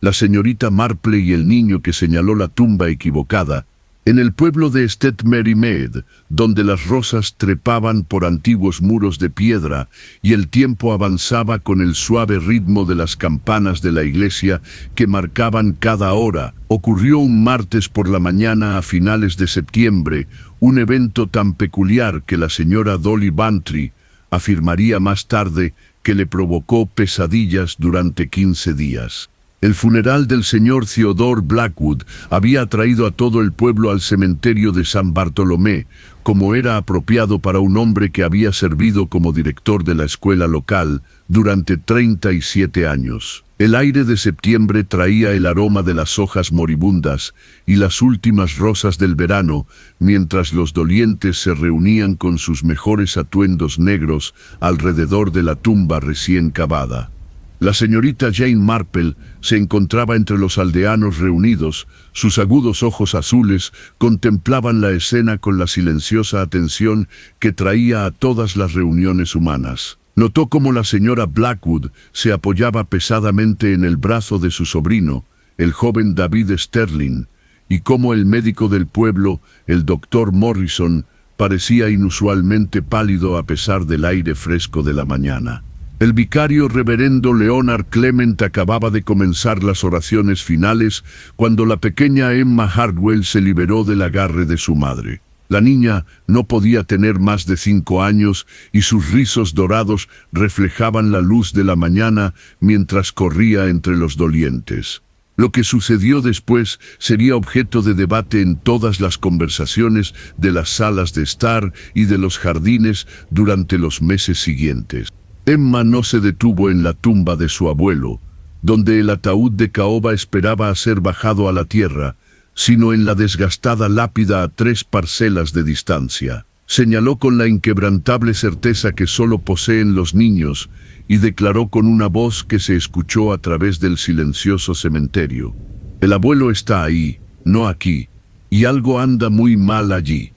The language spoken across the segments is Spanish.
la señorita Marple y el niño que señaló la tumba equivocada, en el pueblo de Stead-Mary-Mead, donde las rosas trepaban por antiguos muros de piedra y el tiempo avanzaba con el suave ritmo de las campanas de la iglesia que marcaban cada hora, ocurrió un martes por la mañana a finales de septiembre, un evento tan peculiar que la señora Dolly Bantry afirmaría más tarde que le provocó pesadillas durante 15 días. El funeral del señor Theodore Blackwood había atraído a todo el pueblo al cementerio de San Bartolomé, como era apropiado para un hombre que había servido como director de la escuela local durante 37 años. El aire de septiembre traía el aroma de las hojas moribundas y las últimas rosas del verano, mientras los dolientes se reunían con sus mejores atuendos negros alrededor de la tumba recién cavada. La señorita Jane Marple se encontraba entre los aldeanos reunidos. Sus agudos ojos azules contemplaban la escena con la silenciosa atención que traía a todas las reuniones humanas. Notó cómo la señora Blackwood se apoyaba pesadamente en el brazo de su sobrino, el joven David Sterling, y cómo el médico del pueblo, el doctor Morrison, parecía inusualmente pálido a pesar del aire fresco de la mañana. El vicario reverendo Leonard Clement acababa de comenzar las oraciones finales cuando la pequeña Emma Hardwell se liberó del agarre de su madre. La niña no podía tener más de 5 años y sus rizos dorados reflejaban la luz de la mañana mientras corría entre los dolientes. Lo que sucedió después sería objeto de debate en todas las conversaciones de las salas de estar y de los jardines durante los meses siguientes. Emma no se detuvo en la tumba de su abuelo, donde el ataúd de caoba esperaba a ser bajado a la tierra, sino en la desgastada lápida a 3 parcelas de distancia. Señaló con la inquebrantable certeza que solo poseen los niños y declaró con una voz que se escuchó a través del silencioso cementerio: «El abuelo está ahí, no aquí, y algo anda muy mal allí».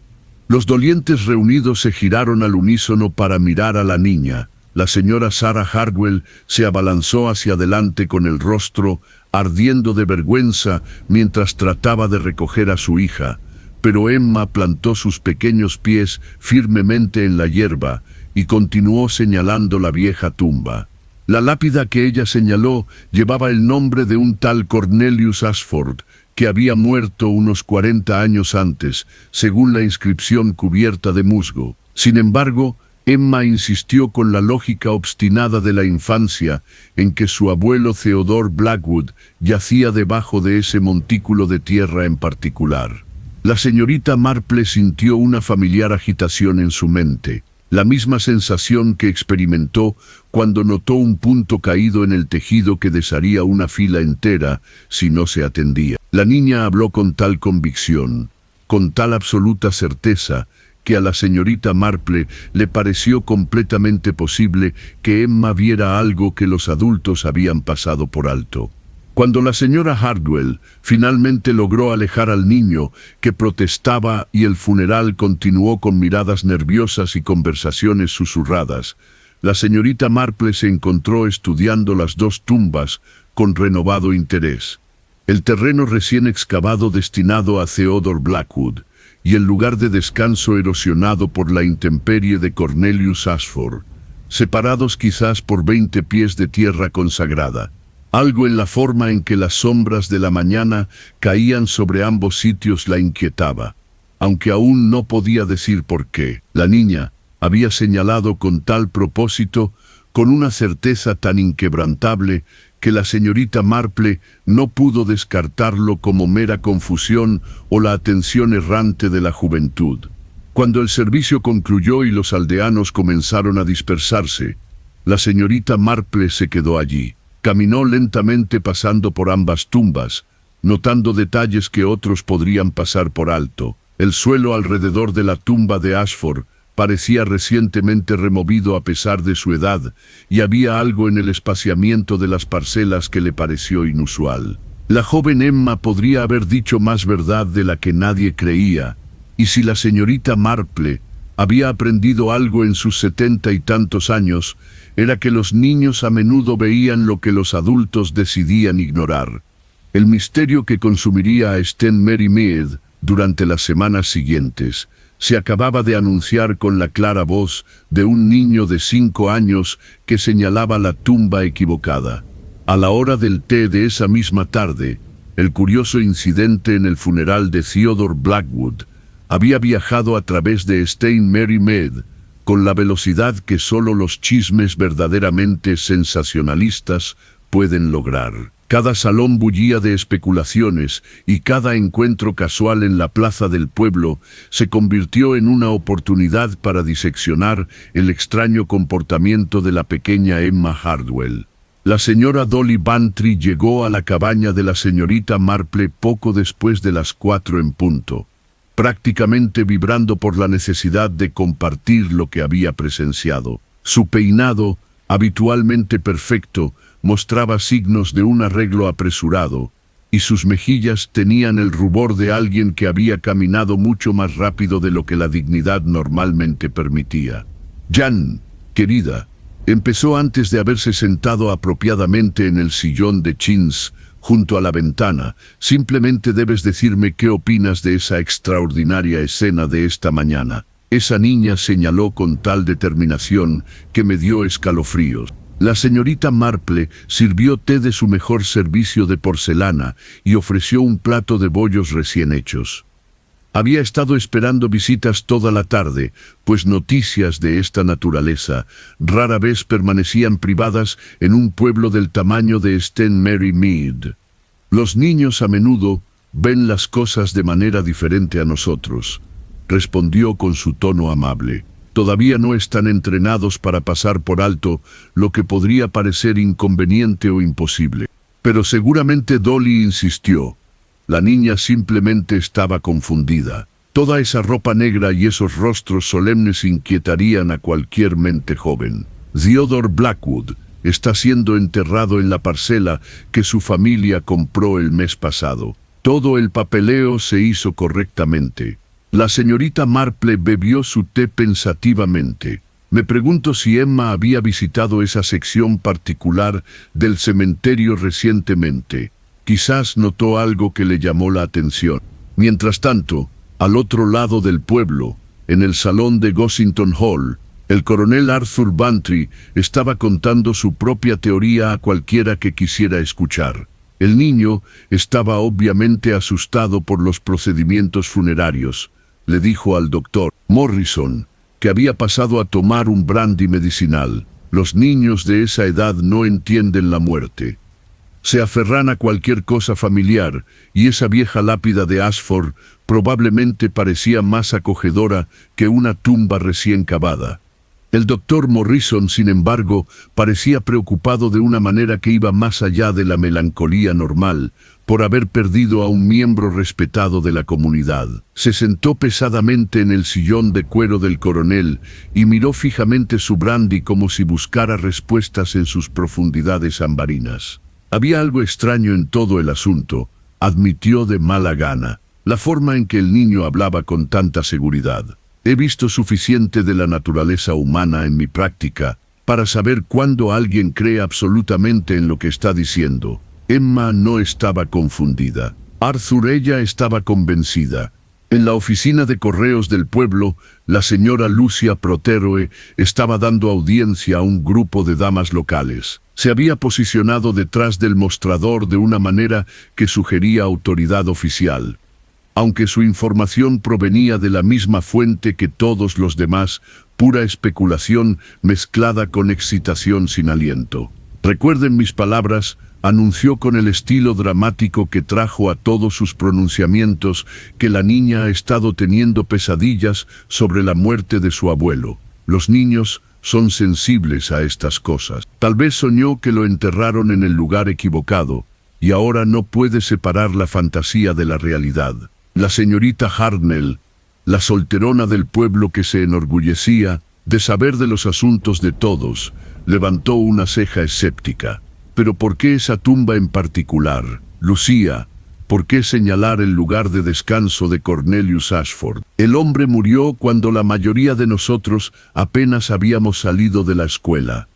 Los dolientes reunidos se giraron al unísono para mirar a la niña. La señora Sarah Hardwell se abalanzó hacia adelante con el rostro ardiendo de vergüenza mientras trataba de recoger a su hija, pero Emma plantó sus pequeños pies firmemente en la hierba y continuó señalando la vieja tumba. La lápida que ella señaló llevaba el nombre de un tal Cornelius Ashford, que había muerto unos 40 años antes, según la inscripción cubierta de musgo. Sin embargo, Emma insistió con la lógica obstinada de la infancia en que su abuelo Theodore Blackwood yacía debajo de ese montículo de tierra en particular. La señorita Marple sintió una familiar agitación en su mente, la misma sensación que experimentó cuando notó un punto caído en el tejido que desharía una fila entera si no se atendía. La niña habló con tal convicción, con tal absoluta certeza, que a la señorita Marple le pareció completamente posible que Emma viera algo que los adultos habían pasado por alto. Cuando la señora Hardwell finalmente logró alejar al niño, que protestaba, y el funeral continuó con miradas nerviosas y conversaciones susurradas, la señorita Marple se encontró estudiando las 2 tumbas con renovado interés. El terreno recién excavado destinado a Theodore Blackwood, y el lugar de descanso erosionado por la intemperie de Cornelius Ashford, separados quizás por 20 pies de tierra consagrada. Algo en la forma en que las sombras de la mañana caían sobre ambos sitios la inquietaba, aunque aún no podía decir por qué. La niña había señalado con tal propósito, con una certeza tan inquebrantable, que la señorita Marple no pudo descartarlo como mera confusión o la atención errante de la juventud. Cuando el servicio concluyó y los aldeanos comenzaron a dispersarse, la señorita Marple se quedó allí. Caminó lentamente pasando por ambas tumbas, notando detalles que otros podrían pasar por alto. El suelo alrededor de la tumba de Ashford parecía recientemente removido a pesar de su edad, y había algo en el espaciamiento de las parcelas que le pareció inusual. La joven Emma podría haber dicho más verdad de la que nadie creía, y si la señorita Marple había aprendido algo en sus 70 y tantos años, era que los niños a menudo veían lo que los adultos decidían ignorar. El misterio que consumiría a St. Mary Mead durante las semanas siguientes se acababa de anunciar con la clara voz de un niño de 5 años que señalaba la tumba equivocada. A la hora del té de esa misma tarde, el curioso incidente en el funeral de Theodore Blackwood había viajado a través de St. Mary Mead con la velocidad que solo los chismes verdaderamente sensacionalistas pueden lograr. Cada salón bullía de especulaciones y cada encuentro casual en la plaza del pueblo se convirtió en una oportunidad para diseccionar el extraño comportamiento de la pequeña Emma Hardwell. La señora Dolly Bantry llegó a la cabaña de la señorita Marple poco después de las 4 en punto, prácticamente vibrando por la necesidad de compartir lo que había presenciado. Su peinado, habitualmente perfecto, mostraba signos de un arreglo apresurado, y sus mejillas tenían el rubor de alguien que había caminado mucho más rápido de lo que la dignidad normalmente permitía. «Jan, querida», empezó antes de haberse sentado apropiadamente en el sillón de chintz junto a la ventana. «Simplemente debes decirme qué opinas de esa extraordinaria escena de esta mañana». Esa niña señaló con tal determinación que me dio escalofríos. La señorita Marple sirvió té de su mejor servicio de porcelana y ofreció un plato de bollos recién hechos. Había estado esperando visitas toda la tarde, pues noticias de esta naturaleza rara vez permanecían privadas en un pueblo del tamaño de St. Mary Mead. Los niños a menudo ven las cosas de manera diferente a nosotros, respondió con su tono amable. Todavía no están entrenados para pasar por alto lo que podría parecer inconveniente o imposible. Pero seguramente Dolly insistió. La niña simplemente estaba confundida. Toda esa ropa negra y esos rostros solemnes inquietarían a cualquier mente joven. Theodore Blackwood está siendo enterrado en la parcela que su familia compró el mes pasado. Todo el papeleo se hizo correctamente. La señorita Marple bebió su té pensativamente. Me pregunto si Emma había visitado esa sección particular del cementerio recientemente. Quizás notó algo que le llamó la atención. Mientras tanto, al otro lado del pueblo, en el salón de Gossington Hall, el coronel Arthur Bantry estaba contando su propia teoría a cualquiera que quisiera escuchar. El niño estaba obviamente asustado por los procedimientos funerarios. Le dijo al doctor Morrison que había pasado a tomar un brandy medicinal. Los niños de esa edad no entienden la muerte. Se aferran a cualquier cosa familiar, y esa vieja lápida de Ashford probablemente parecía más acogedora que una tumba recién cavada. El doctor Morrison, sin embargo, parecía preocupado de una manera que iba más allá de la melancolía normal, por haber perdido a un miembro respetado de la comunidad. Se sentó pesadamente en el sillón de cuero del coronel y miró fijamente su brandy como si buscara respuestas en sus profundidades ambarinas. Había algo extraño en todo el asunto, admitió de mala gana, la forma en que el niño hablaba con tanta seguridad. He visto suficiente de la naturaleza humana en mi práctica para saber cuándo alguien cree absolutamente en lo que está diciendo. Emma no estaba confundida. Arthur, ella estaba convencida. En la oficina de correos del pueblo, la señora Lucia Proteroe estaba dando audiencia a un grupo de damas locales. Se había posicionado detrás del mostrador de una manera que sugería autoridad oficial. Aunque su información provenía de la misma fuente que todos los demás, pura especulación mezclada con excitación sin aliento. Recuerden mis palabras, anunció con el estilo dramático que trajo a todos sus pronunciamientos, que la niña ha estado teniendo pesadillas sobre la muerte de su abuelo. Los niños son sensibles a estas cosas. Tal vez soñó que lo enterraron en el lugar equivocado, y ahora no puede separar la fantasía de la realidad. La señorita Hartnell, la solterona del pueblo que se enorgullecía de saber de los asuntos de todos, levantó una ceja escéptica. ¿Pero por qué esa tumba en particular? Lucía, ¿por qué señalar el lugar de descanso de Cornelius Ashford? El hombre murió cuando la mayoría de nosotros apenas habíamos salido de la escuela.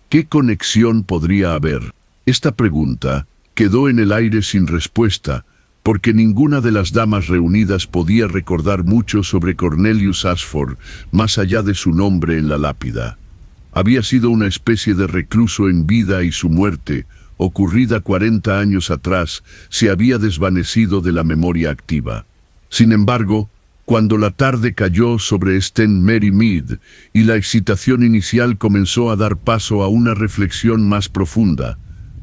¿Qué conexión podría haber? Esta pregunta, Quedó en el aire sin respuesta, porque ninguna de las damas reunidas podía recordar mucho sobre Cornelius Ashford, más allá de su nombre en la lápida. Había sido una especie de recluso en vida y su muerte, ocurrida 40 años atrás, se había desvanecido de la memoria activa. Sin embargo, cuando la tarde cayó sobre St. Mary Mead y la excitación inicial comenzó a dar paso a una reflexión más profunda,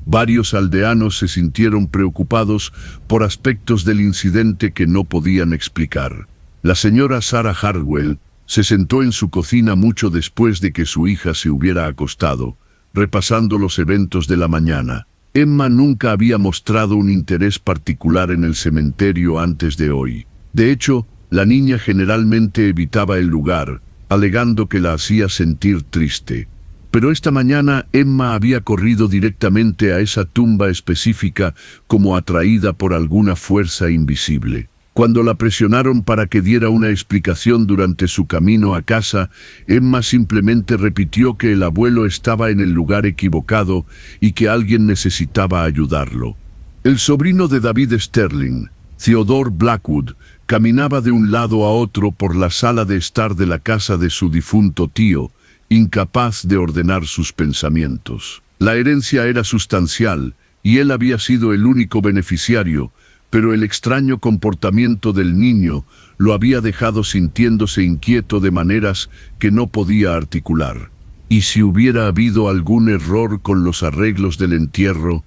varios aldeanos se sintieron preocupados por aspectos del incidente que no podían explicar. La señora Sarah Hartwell se sentó en su cocina mucho después de que su hija se hubiera acostado, repasando los eventos de la mañana. Emma nunca había mostrado un interés particular en el cementerio antes de hoy. De hecho, la niña generalmente evitaba el lugar, alegando que la hacía sentir triste. Pero esta mañana Emma había corrido directamente a esa tumba específica como atraída por alguna fuerza invisible. Cuando la presionaron para que diera una explicación durante su camino a casa, Emma simplemente repitió que el abuelo estaba en el lugar equivocado y que alguien necesitaba ayudarlo. El sobrino de David Sterling, Theodore Blackwood, caminaba de un lado a otro por la sala de estar de la casa de su difunto tío, incapaz de ordenar sus pensamientos. La herencia era sustancial y él había sido el único beneficiario, pero el extraño comportamiento del niño lo había dejado sintiéndose inquieto de maneras que no podía articular. ¿Y si hubiera habido algún error con los arreglos del entierro?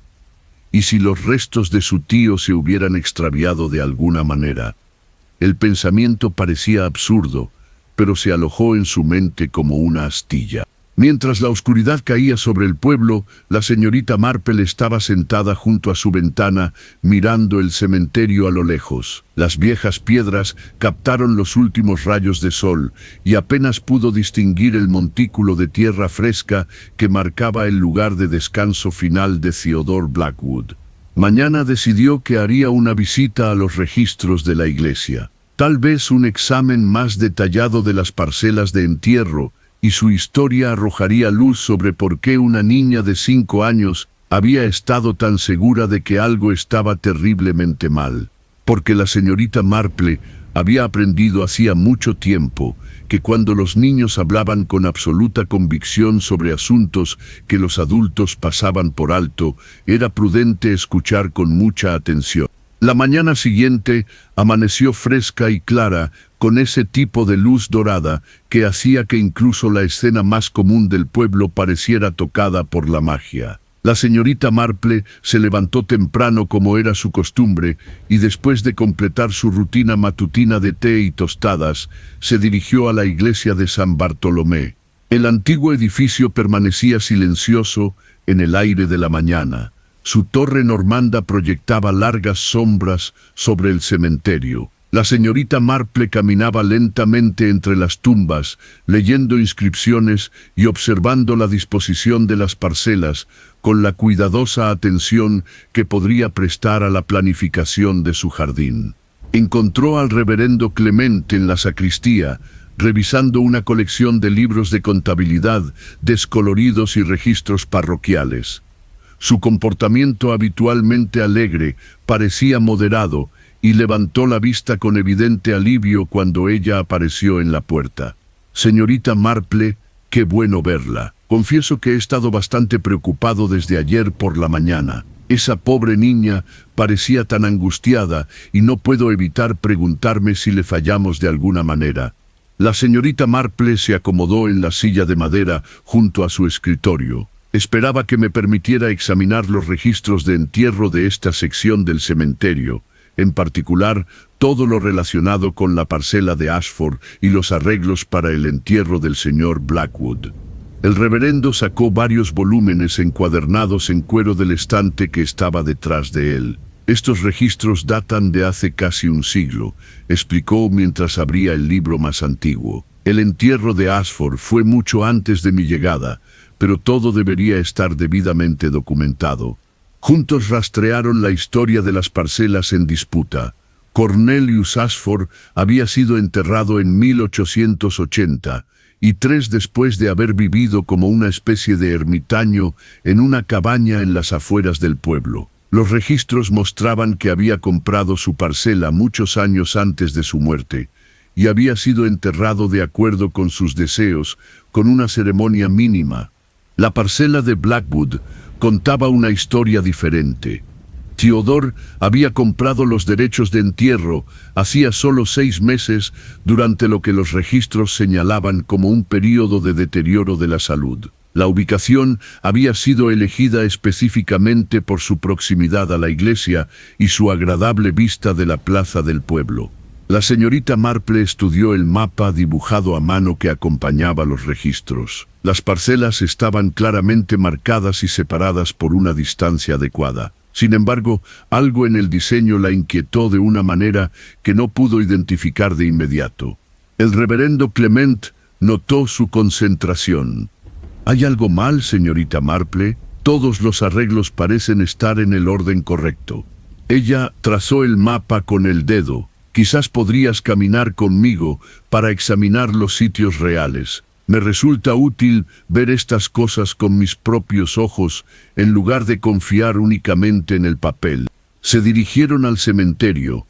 ¿Y si los restos de su tío se hubieran extraviado de alguna manera? El pensamiento parecía absurdo, pero se alojó en su mente como una astilla. Mientras la oscuridad caía sobre el pueblo, la señorita Marple estaba sentada junto a su ventana, mirando el cementerio a lo lejos. Las viejas piedras captaron los últimos rayos de sol, y apenas pudo distinguir el montículo de tierra fresca que marcaba el lugar de descanso final de Theodore Blackwood. Mañana decidió que haría una visita a los registros de la iglesia. Tal vez un examen más detallado de las parcelas de entierro, y su historia arrojaría luz sobre por qué una niña de 5 años había estado tan segura de que algo estaba terriblemente mal. Porque la señorita Marple había aprendido hacía mucho tiempo que cuando los niños hablaban con absoluta convicción sobre asuntos que los adultos pasaban por alto, era prudente escuchar con mucha atención. La mañana siguiente amaneció fresca y clara, con ese tipo de luz dorada que hacía que incluso la escena más común del pueblo pareciera tocada por la magia. La señorita Marple se levantó temprano como era su costumbre y después de completar su rutina matutina de té y tostadas, se dirigió a la iglesia de San Bartolomé. El antiguo edificio permanecía silencioso en el aire de la mañana. Su torre normanda proyectaba largas sombras sobre el cementerio. La señorita Marple caminaba lentamente entre las tumbas, leyendo inscripciones y observando la disposición de las parcelas, con la cuidadosa atención que podría prestar a la planificación de su jardín. Encontró al reverendo Clement en la sacristía, revisando una colección de libros de contabilidad, descoloridos y registros parroquiales. Su comportamiento habitualmente alegre parecía moderado y levantó la vista con evidente alivio cuando ella apareció en la puerta. «Señorita Marple, qué bueno verla. Confieso que he estado bastante preocupado desde ayer por la mañana. Esa pobre niña parecía tan angustiada y no puedo evitar preguntarme si le fallamos de alguna manera». La señorita Marple se acomodó en la silla de madera junto a su escritorio. Esperaba que me permitiera examinar los registros de entierro de esta sección del cementerio, en particular todo lo relacionado con la parcela de Ashford y los arreglos para el entierro del señor Blackwood. El reverendo sacó varios volúmenes encuadernados en cuero del estante que estaba detrás de él. «Estos registros datan de hace casi un siglo», explicó mientras abría el libro más antiguo. «El entierro de Ashford fue mucho antes de mi llegada, pero todo debería estar debidamente documentado». Juntos rastrearon la historia de las parcelas en disputa. Cornelius Ashford había sido enterrado en 1880, y 3 después de haber vivido como una especie de ermitaño en una cabaña en las afueras del pueblo. Los registros mostraban que había comprado su parcela muchos años antes de su muerte, y había sido enterrado de acuerdo con sus deseos, con una ceremonia mínima. La parcela de Blackwood contaba una historia diferente. Theodore había comprado los derechos de entierro hacía solo 6 meses, durante lo que los registros señalaban como un período de deterioro de la salud. La ubicación había sido elegida específicamente por su proximidad a la iglesia y su agradable vista de la plaza del pueblo. La señorita Marple estudió el mapa dibujado a mano que acompañaba los registros. Las parcelas estaban claramente marcadas y separadas por una distancia adecuada. Sin embargo, algo en el diseño la inquietó de una manera que no pudo identificar de inmediato. El reverendo Clement notó su concentración. ¿Hay algo mal, señorita Marple? Todos los arreglos parecen estar en el orden correcto. Ella trazó el mapa con el dedo. Quizás podrías caminar conmigo para examinar los sitios reales. Me resulta útil ver estas cosas con mis propios ojos en lugar de confiar únicamente en el papel. Se dirigieron al cementerio,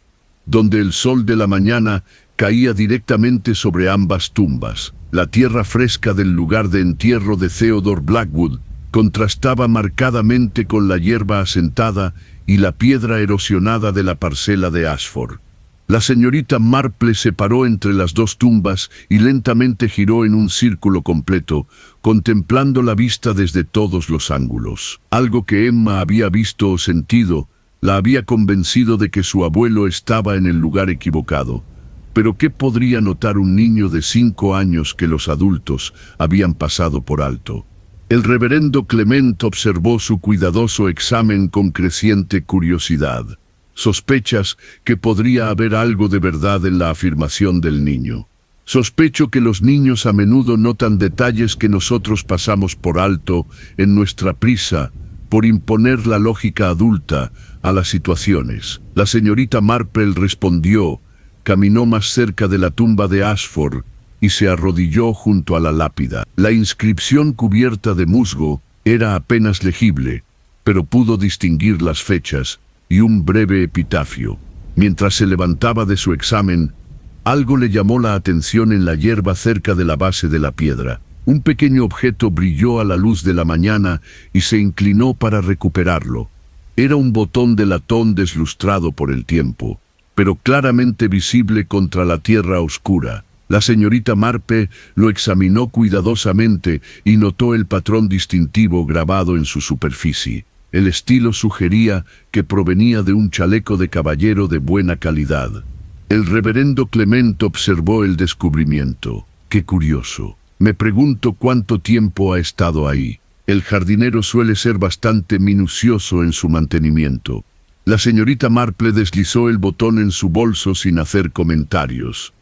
donde el sol de la mañana caía directamente sobre ambas tumbas. La tierra fresca del lugar de entierro de Theodore Blackwood contrastaba marcadamente con la hierba asentada y la piedra erosionada de la parcela de Ashford. La señorita Marple se paró entre las dos tumbas y lentamente giró en un círculo completo, contemplando la vista desde todos los ángulos. Algo que Emma había visto o sentido la había convencido de que su abuelo estaba en el lugar equivocado. Pero ¿qué podría notar un niño de 5 años que los adultos habían pasado por alto? El reverendo Clement observó su cuidadoso examen con creciente curiosidad. Sospechas que podría haber algo de verdad en la afirmación del niño. Sospecho que los niños a menudo notan detalles que nosotros pasamos por alto en nuestra prisa por imponer la lógica adulta a las situaciones. La señorita Marple respondió, caminó más cerca de la tumba de Ashford y se arrodilló junto a la lápida. La inscripción cubierta de musgo era apenas legible, pero pudo distinguir las fechas y un breve epitafio. Mientras se levantaba de su examen, algo le llamó la atención en la hierba cerca de la base de la piedra. Un pequeño objeto brilló a la luz de la mañana y se inclinó para recuperarlo. Era un botón de latón deslustrado por el tiempo, pero claramente visible contra la tierra oscura. La señorita Marple lo examinó cuidadosamente y notó el patrón distintivo grabado en su superficie. El estilo sugería que provenía de un chaleco de caballero de buena calidad. El reverendo Clement observó el descubrimiento. ¡Qué curioso! Me pregunto cuánto tiempo ha estado ahí. El jardinero suele ser bastante minucioso en su mantenimiento. La señorita Marple deslizó el botón en su bolso sin hacer comentarios.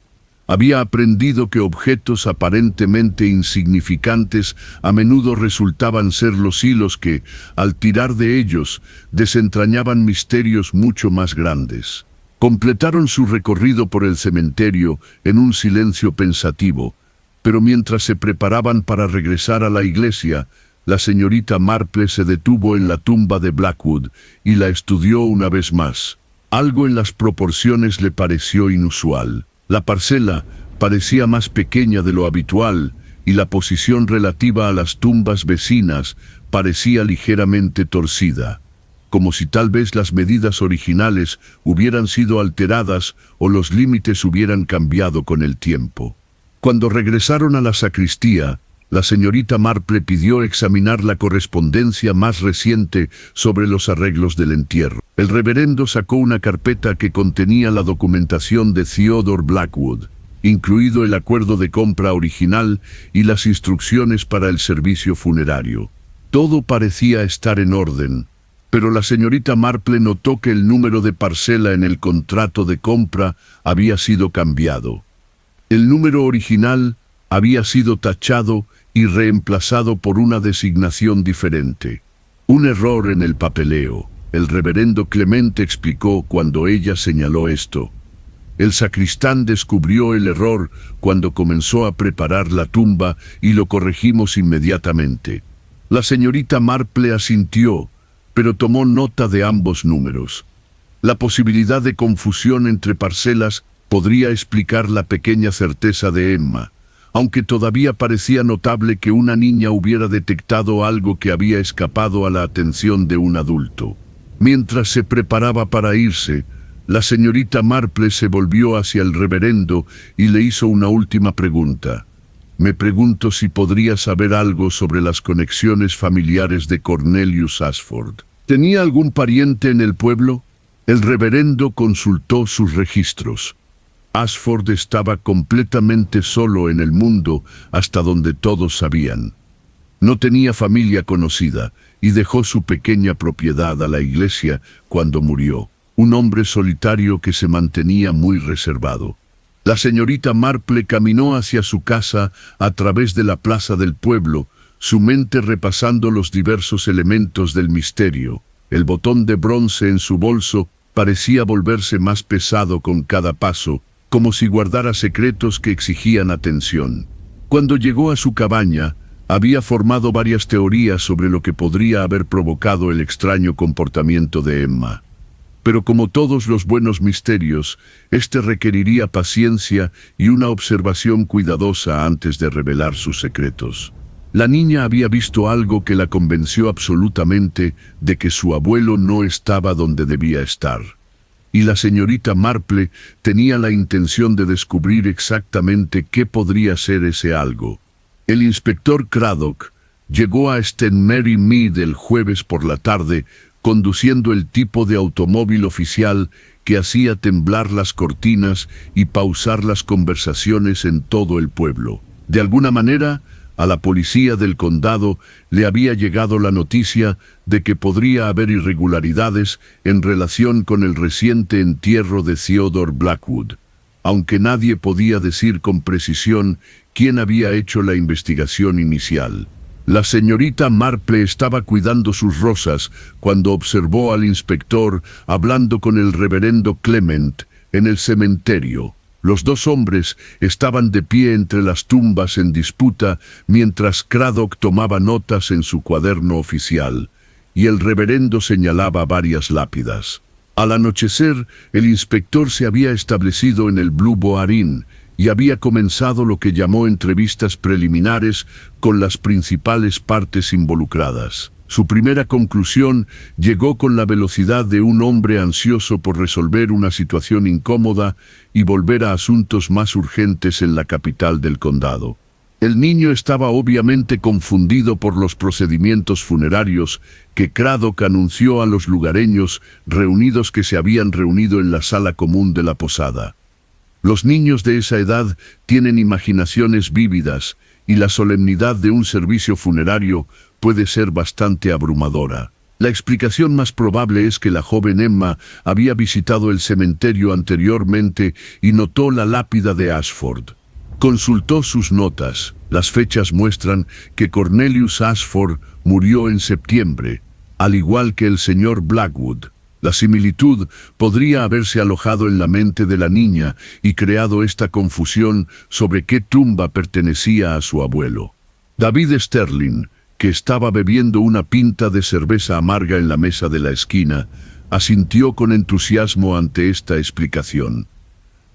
Había aprendido que objetos aparentemente insignificantes a menudo resultaban ser los hilos que, al tirar de ellos, desentrañaban misterios mucho más grandes. Completaron su recorrido por el cementerio en un silencio pensativo, pero mientras se preparaban para regresar a la iglesia, la señorita Marple se detuvo en la tumba de Blackwood y la estudió una vez más. Algo en las proporciones le pareció inusual. La parcela parecía más pequeña de lo habitual y la posición relativa a las tumbas vecinas parecía ligeramente torcida, como si tal vez las medidas originales hubieran sido alteradas o los límites hubieran cambiado con el tiempo. Cuando regresaron a la sacristía, la señorita Marple pidió examinar la correspondencia más reciente sobre los arreglos del entierro. El reverendo sacó una carpeta que contenía la documentación de Theodore Blackwood, incluido el acuerdo de compra original y las instrucciones para el servicio funerario. Todo parecía estar en orden, pero la señorita Marple notó que el número de parcela en el contrato de compra había sido cambiado. El número original había sido tachado y reemplazado por una designación diferente. Un error en el papeleo. El reverendo Clement explicó cuando ella señaló esto. El sacristán descubrió el error cuando comenzó a preparar la tumba y lo corregimos inmediatamente. La señorita Marple asintió, pero tomó nota de ambos números. La posibilidad de confusión entre parcelas podría explicar la pequeña certeza de Emma, aunque todavía parecía notable que una niña hubiera detectado algo que había escapado a la atención de un adulto. Mientras se preparaba para irse, la señorita Marple se volvió hacia el reverendo y le hizo una última pregunta. Me pregunto si podría saber algo sobre las conexiones familiares de Cornelius Ashford. ¿Tenía algún pariente en el pueblo? El reverendo consultó sus registros. Ashford estaba completamente solo en el mundo hasta donde todos sabían. No tenía familia conocida y dejó su pequeña propiedad a la iglesia cuando murió, un hombre solitario que se mantenía muy reservado. La señorita Marple caminó hacia su casa a través de la plaza del pueblo, su mente repasando los diversos elementos del misterio. El botón de bronce en su bolso parecía volverse más pesado con cada paso, como si guardara secretos que exigían atención. Cuando llegó a su cabaña, había formado varias teorías sobre lo que podría haber provocado el extraño comportamiento de Emma. Pero como todos los buenos misterios, este requeriría paciencia y una observación cuidadosa antes de revelar sus secretos. La niña había visto algo que la convenció absolutamente de que su abuelo no estaba donde debía estar. Y la señorita Marple tenía la intención de descubrir exactamente qué podría ser ese algo. El inspector Craddock llegó a St. Mary Mead el jueves por la tarde, conduciendo el tipo de automóvil oficial que hacía temblar las cortinas y pausar las conversaciones en todo el pueblo. De alguna manera, a la policía del condado le había llegado la noticia de que podría haber irregularidades en relación con el reciente entierro de Theodore Blackwood, aunque nadie podía decir con precisión quién había hecho la investigación inicial. La señorita Marple estaba cuidando sus rosas cuando observó al inspector hablando con el reverendo Clement en el cementerio. Los dos hombres estaban de pie entre las tumbas en disputa mientras Craddock tomaba notas en su cuaderno oficial, y el reverendo señalaba varias lápidas. Al anochecer, el inspector se había establecido en el Blue Boar Inn y había comenzado lo que llamó entrevistas preliminares con las principales partes involucradas. Su primera conclusión llegó con la velocidad de un hombre ansioso por resolver una situación incómoda y volver a asuntos más urgentes en la capital del condado. El niño estaba obviamente confundido por los procedimientos funerarios que Craddock anunció a los lugareños reunidos que se habían reunido en la sala común de la posada. Los niños de esa edad tienen imaginaciones vívidas y la solemnidad de un servicio funerario puede ser bastante abrumadora. La explicación más probable es que la joven Emma había visitado el cementerio anteriormente y notó la lápida de Ashford. Consultó sus notas. Las fechas muestran que Cornelius Ashford murió en septiembre, al igual que el señor Blackwood. La similitud podría haberse alojado en la mente de la niña y creado esta confusión sobre qué tumba pertenecía a su abuelo. David Sterling, que estaba bebiendo una pinta de cerveza amarga en la mesa de la esquina, asintió con entusiasmo ante esta explicación.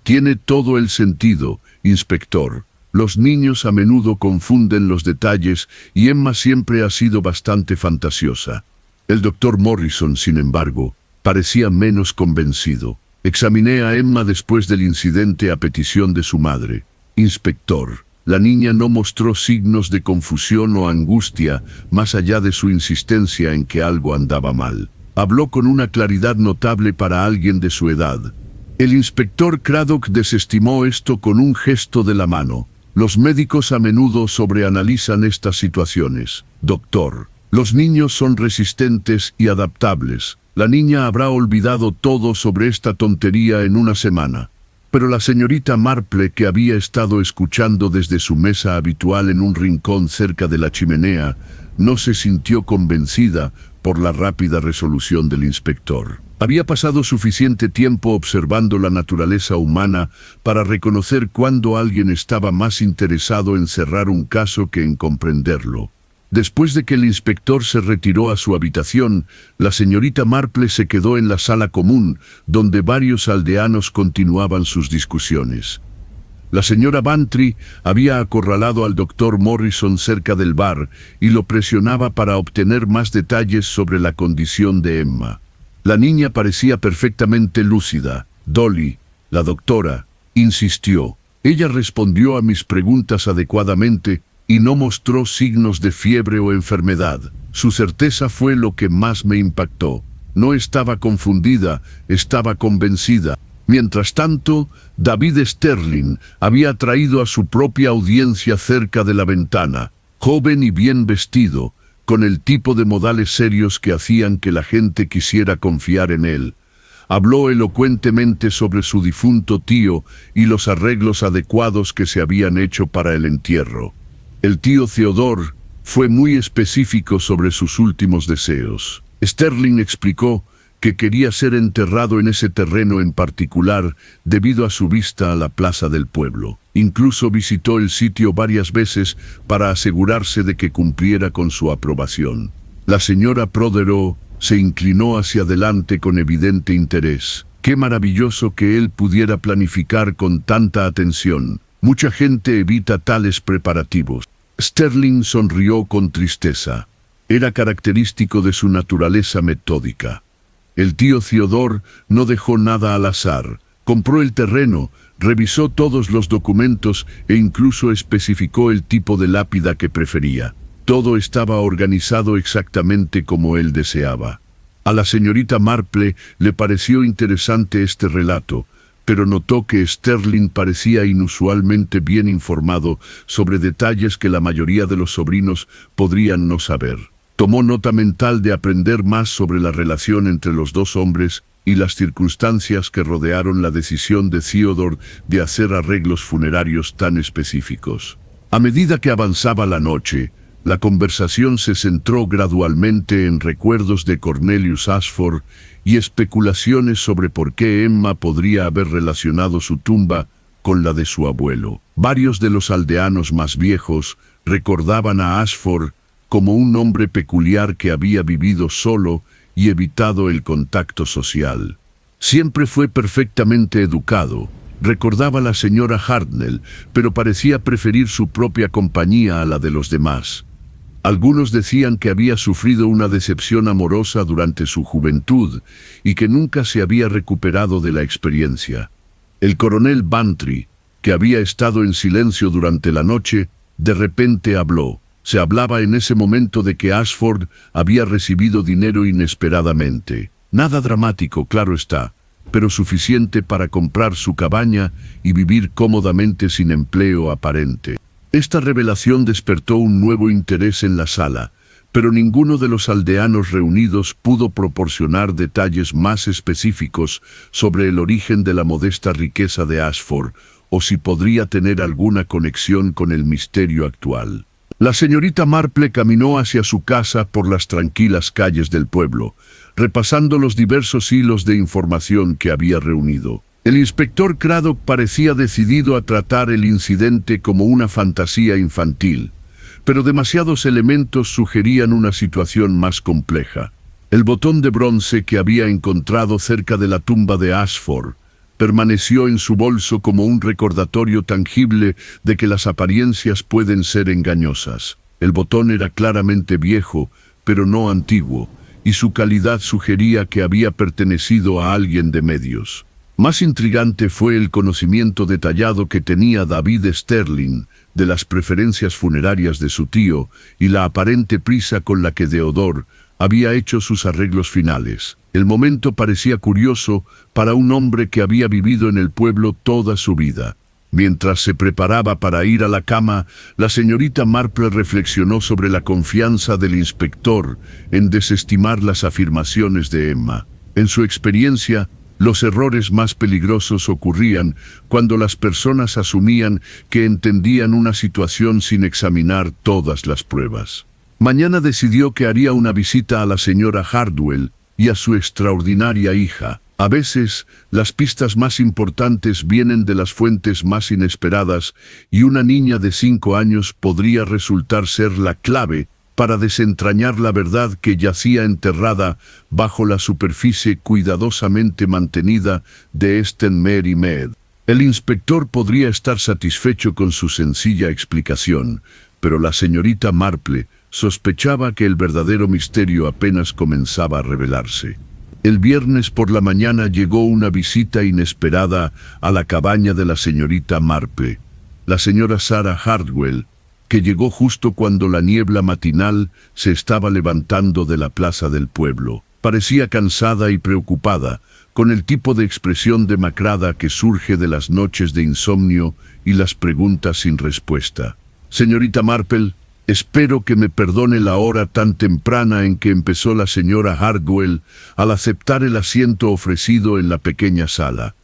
Tiene todo el sentido, inspector. Los niños a menudo confunden los detalles y Emma siempre ha sido bastante fantasiosa. El doctor Morrison, sin embargo, parecía menos convencido. Examiné a Emma después del incidente a petición de su madre. Inspector, la niña no mostró signos de confusión o angustia más allá de su insistencia en que algo andaba mal. Habló con una claridad notable para alguien de su edad. El inspector Craddock desestimó esto con un gesto de la mano. Los médicos a menudo sobreanalizan estas situaciones. Doctor, los niños son resistentes y adaptables. La niña habrá olvidado todo sobre esta tontería en una semana. Pero la señorita Marple, que había estado escuchando desde su mesa habitual en un rincón cerca de la chimenea, no se sintió convencida por la rápida resolución del inspector. Había pasado suficiente tiempo observando la naturaleza humana para reconocer cuándo alguien estaba más interesado en cerrar un caso que en comprenderlo. Después de que el inspector se retiró a su habitación, la señorita Marple se quedó en la sala común, donde varios aldeanos continuaban sus discusiones. La señora Bantry había acorralado al doctor Morrison cerca del bar y lo presionaba para obtener más detalles sobre la condición de Emma. La niña parecía perfectamente lúcida. Dolly, la doctora, insistió. Ella respondió a mis preguntas adecuadamente y no mostró signos de fiebre o enfermedad. Su certeza fue lo que más me impactó. No estaba confundida, estaba convencida. Mientras tanto, David Sterling había traído a su propia audiencia cerca de la ventana, joven y bien vestido, con el tipo de modales serios que hacían que la gente quisiera confiar en él. Habló elocuentemente sobre su difunto tío y los arreglos adecuados que se habían hecho para el entierro. El tío Theodore fue muy específico sobre sus últimos deseos. Sterling explicó que quería ser enterrado en ese terreno en particular debido a su vista a la plaza del pueblo. Incluso visitó el sitio varias veces para asegurarse de que cumpliera con su aprobación. La señora Prothero se inclinó hacia adelante con evidente interés. Qué maravilloso que él pudiera planificar con tanta atención. Mucha gente evita tales preparativos. Sterling sonrió con tristeza. Era característico de su naturaleza metódica. El tío Theodore no dejó nada al azar. Compró el terreno, revisó todos los documentos e incluso especificó el tipo de lápida que prefería. Todo estaba organizado exactamente como él deseaba. A la señorita Marple le pareció interesante este relato, pero notó que Sterling parecía inusualmente bien informado sobre detalles que la mayoría de los sobrinos podrían no saber. Tomó nota mental de aprender más sobre la relación entre los dos hombres y las circunstancias que rodearon la decisión de Theodore de hacer arreglos funerarios tan específicos. A medida que avanzaba la noche, la conversación se centró gradualmente en recuerdos de Cornelius Ashford y especulaciones sobre por qué Emma podría haber relacionado su tumba con la de su abuelo. Varios de los aldeanos más viejos recordaban a Ashford como un hombre peculiar que había vivido solo y evitado el contacto social. Siempre fue perfectamente educado, recordaba la señora Hartnell, pero parecía preferir su propia compañía a la de los demás. Algunos decían que había sufrido una decepción amorosa durante su juventud y que nunca se había recuperado de la experiencia. El coronel Bantry, que había estado en silencio durante la noche, de repente habló. Se hablaba en ese momento de que Ashford había recibido dinero inesperadamente. Nada dramático, claro está, pero suficiente para comprar su cabaña y vivir cómodamente sin empleo aparente. Esta revelación despertó un nuevo interés en la sala, pero ninguno de los aldeanos reunidos pudo proporcionar detalles más específicos sobre el origen de la modesta riqueza de Ashford o si podría tener alguna conexión con el misterio actual. La señorita Marple caminó hacia su casa por las tranquilas calles del pueblo, repasando los diversos hilos de información que había reunido. El inspector Craddock parecía decidido a tratar el incidente como una fantasía infantil, pero demasiados elementos sugerían una situación más compleja. El botón de bronce que había encontrado cerca de la tumba de Ashford permaneció en su bolso como un recordatorio tangible de que las apariencias pueden ser engañosas. El botón era claramente viejo, pero no antiguo, y su calidad sugería que había pertenecido a alguien de medios. Más intrigante fue el conocimiento detallado que tenía David Sterling de las preferencias funerarias de su tío y la aparente prisa con la que Theodore había hecho sus arreglos finales. El momento parecía curioso para un hombre que había vivido en el pueblo toda su vida. Mientras se preparaba para ir a la cama, la señorita Marple reflexionó sobre la confianza del inspector en desestimar las afirmaciones de Emma. En su experiencia, los errores más peligrosos ocurrían cuando las personas asumían que entendían una situación sin examinar todas las pruebas. Mañana decidió que haría una visita a la señora Hardwell y a su extraordinaria hija. A veces, las pistas más importantes vienen de las fuentes más inesperadas y una niña de 5 años podría resultar ser la clave para desentrañar la verdad que yacía enterrada bajo la superficie cuidadosamente mantenida de Mary Mead. El inspector podría estar satisfecho con su sencilla explicación, pero la señorita Marple sospechaba que el verdadero misterio apenas comenzaba a revelarse. El viernes por la mañana llegó una visita inesperada a la cabaña de la señorita Marple. La señora Sarah Hardwell, que llegó justo cuando la niebla matinal se estaba levantando de la plaza del pueblo. Parecía cansada y preocupada, con el tipo de expresión demacrada que surge de las noches de insomnio y las preguntas sin respuesta. «Señorita Marple, espero que me perdone la hora tan temprana en que empezó la señora Hardwell al aceptar el asiento ofrecido en la pequeña sala.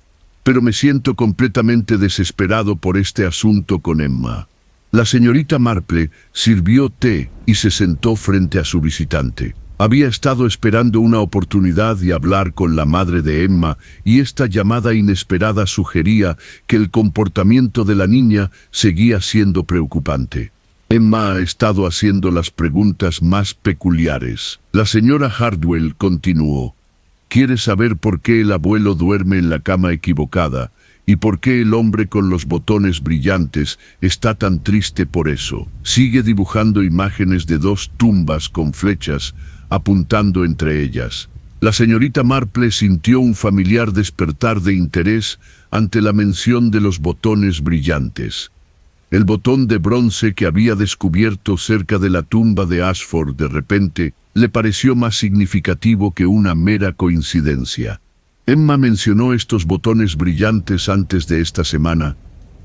Pero me siento completamente desesperado por este asunto con Emma». La señorita Marple sirvió té y se sentó frente a su visitante. Había estado esperando una oportunidad de hablar con la madre de Emma, y esta llamada inesperada sugería que el comportamiento de la niña seguía siendo preocupante. Emma ha estado haciendo las preguntas más peculiares. La señora Hardwell continuó. Quiere saber por qué el abuelo duerme en la cama equivocada, y por qué el hombre con los botones brillantes está tan triste por eso. Sigue dibujando imágenes de 2 tumbas con flechas, apuntando entre ellas. La señorita Marple sintió un familiar despertar de interés ante la mención de los botones brillantes. El botón de bronce que había descubierto cerca de la tumba de Ashford de repente le pareció más significativo que una mera coincidencia. Emma mencionó estos botones brillantes antes de esta semana.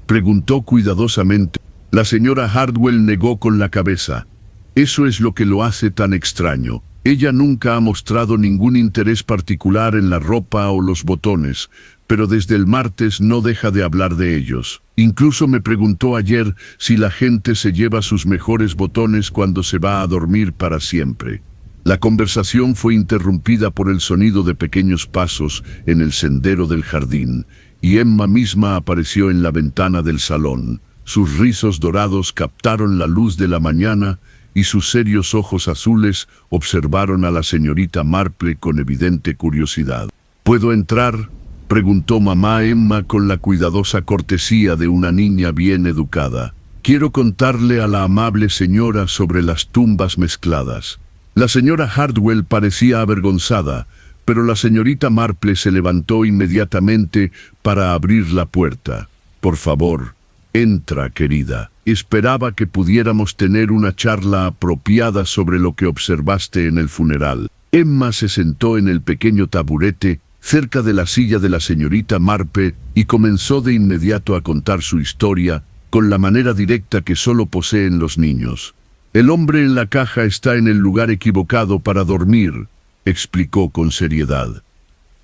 Preguntó cuidadosamente. La señora Hardwell negó con la cabeza. Eso es lo que lo hace tan extraño. Ella nunca ha mostrado ningún interés particular en la ropa o los botones, pero desde el martes no deja de hablar de ellos. Incluso me preguntó ayer si la gente se lleva sus mejores botones cuando se va a dormir para siempre. La conversación fue interrumpida por el sonido de pequeños pasos en el sendero del jardín, y Emma misma apareció en la ventana del salón. Sus rizos dorados captaron la luz de la mañana, y sus serios ojos azules observaron a la señorita Marple con evidente curiosidad. «¿Puedo entrar?», preguntó mamá Emma con la cuidadosa cortesía de una niña bien educada. «Quiero contarle a la amable señora sobre las tumbas mezcladas». La señora Hardwell parecía avergonzada, pero la señorita Marple se levantó inmediatamente para abrir la puerta. «Por favor, entra, querida. Esperaba que pudiéramos tener una charla apropiada sobre lo que observaste en el funeral». Emma se sentó en el pequeño taburete cerca de la silla de la señorita Marple y comenzó de inmediato a contar su historia con la manera directa que solo poseen los niños. «El hombre en la caja está en el lugar equivocado para dormir», explicó con seriedad.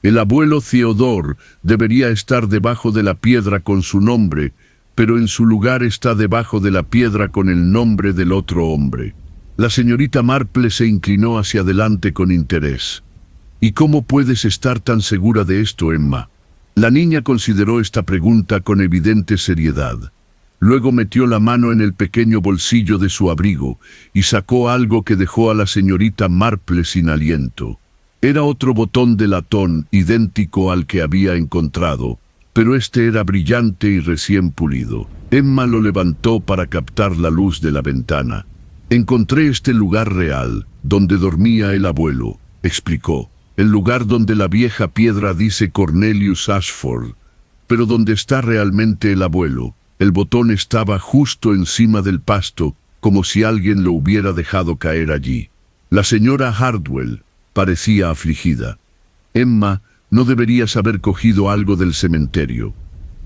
«El abuelo Theodore debería estar debajo de la piedra con su nombre, pero en su lugar está debajo de la piedra con el nombre del otro hombre». La señorita Marple se inclinó hacia adelante con interés. «¿Y cómo puedes estar tan segura de esto, Emma?». La niña consideró esta pregunta con evidente seriedad. Luego metió la mano en el pequeño bolsillo de su abrigo y sacó algo que dejó a la señorita Marple sin aliento. Era otro botón de latón idéntico al que había encontrado, pero este era brillante y recién pulido. Emma lo levantó para captar la luz de la ventana. «Encontré este lugar real, donde dormía el abuelo», explicó. «El lugar donde la vieja piedra dice Cornelius Ashford, pero donde está realmente el abuelo». El botón estaba justo encima del pasto, como si alguien lo hubiera dejado caer allí. La señora Hardwell parecía afligida. «Emma, no deberías haber cogido algo del cementerio.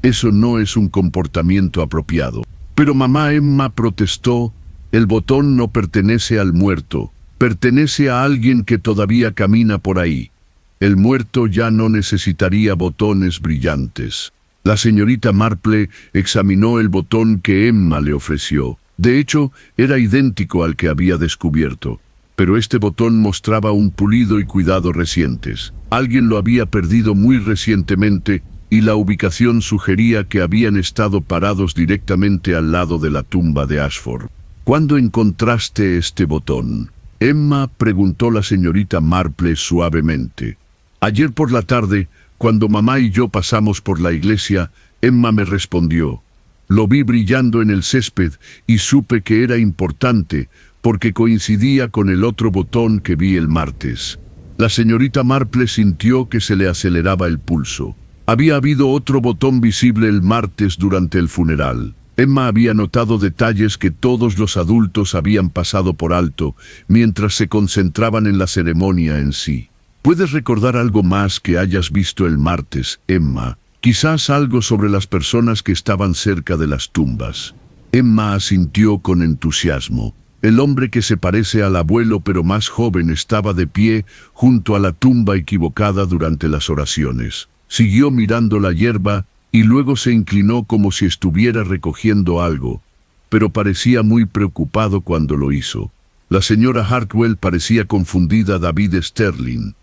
Eso no es un comportamiento apropiado». «Pero mamá», Emma protestó, «el botón no pertenece al muerto. Pertenece a alguien que todavía camina por ahí. El muerto ya no necesitaría botones brillantes». La señorita Marple examinó el botón que Emma le ofreció. De hecho, era idéntico al que había descubierto, pero este botón mostraba un pulido y cuidado recientes. Alguien lo había perdido muy recientemente y la ubicación sugería que habían estado parados directamente al lado de la tumba de Ashford. ¿Cuándo encontraste este botón? Emma, preguntó la señorita Marple suavemente. Ayer por la tarde, cuando mamá y yo pasamos por la iglesia, Emma me respondió. Lo vi brillando en el césped y supe que era importante porque coincidía con el otro botón que vi el martes. La señorita Marple sintió que se le aceleraba el pulso. Había habido otro botón visible el martes durante el funeral. Emma había notado detalles que todos los adultos habían pasado por alto mientras se concentraban en la ceremonia en sí. ¿Puedes recordar algo más que hayas visto el martes, Emma? Quizás algo sobre las personas que estaban cerca de las tumbas. Emma asintió con entusiasmo. El hombre que se parece al abuelo pero más joven estaba de pie junto a la tumba equivocada durante las oraciones. Siguió mirando la hierba y luego se inclinó como si estuviera recogiendo algo, pero parecía muy preocupado cuando lo hizo. La señora Hartwell parecía confundida. David Sterling.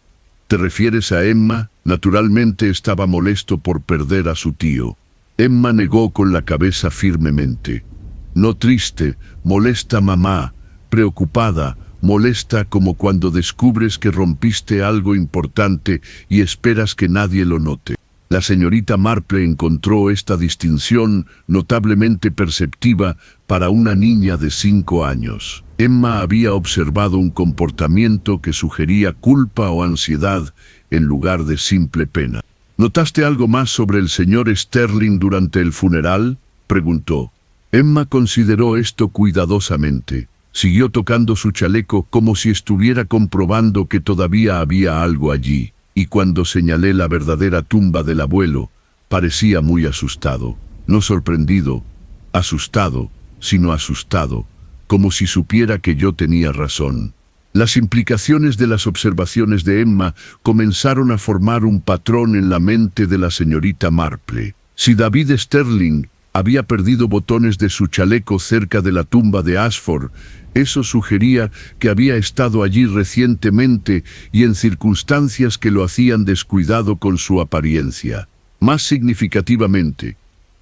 ¿Te refieres a Emma? Naturalmente estaba molesto por perder a su tío. Emma negó con la cabeza firmemente. No triste, molesta mamá, preocupada, molesta como cuando descubres que rompiste algo importante y esperas que nadie lo note. La señorita Marple encontró esta distinción notablemente perceptiva para una niña de 5 años. Emma había observado un comportamiento que sugería culpa o ansiedad en lugar de simple pena. ¿Notaste algo más sobre el señor Sterling durante el funeral?, preguntó. Emma consideró esto cuidadosamente. Siguió tocando su chaleco como si estuviera comprobando que todavía había algo allí. Y cuando señalé la verdadera tumba del abuelo, parecía muy asustado. No sorprendido, asustado, sino asustado, como si supiera que yo tenía razón. Las implicaciones de las observaciones de Emma comenzaron a formar un patrón en la mente de la señorita Marple. Si David Sterling había perdido botones de su chaleco cerca de la tumba de Ashford, eso sugería que había estado allí recientemente y en circunstancias que lo hacían descuidado con su apariencia. Más significativamente,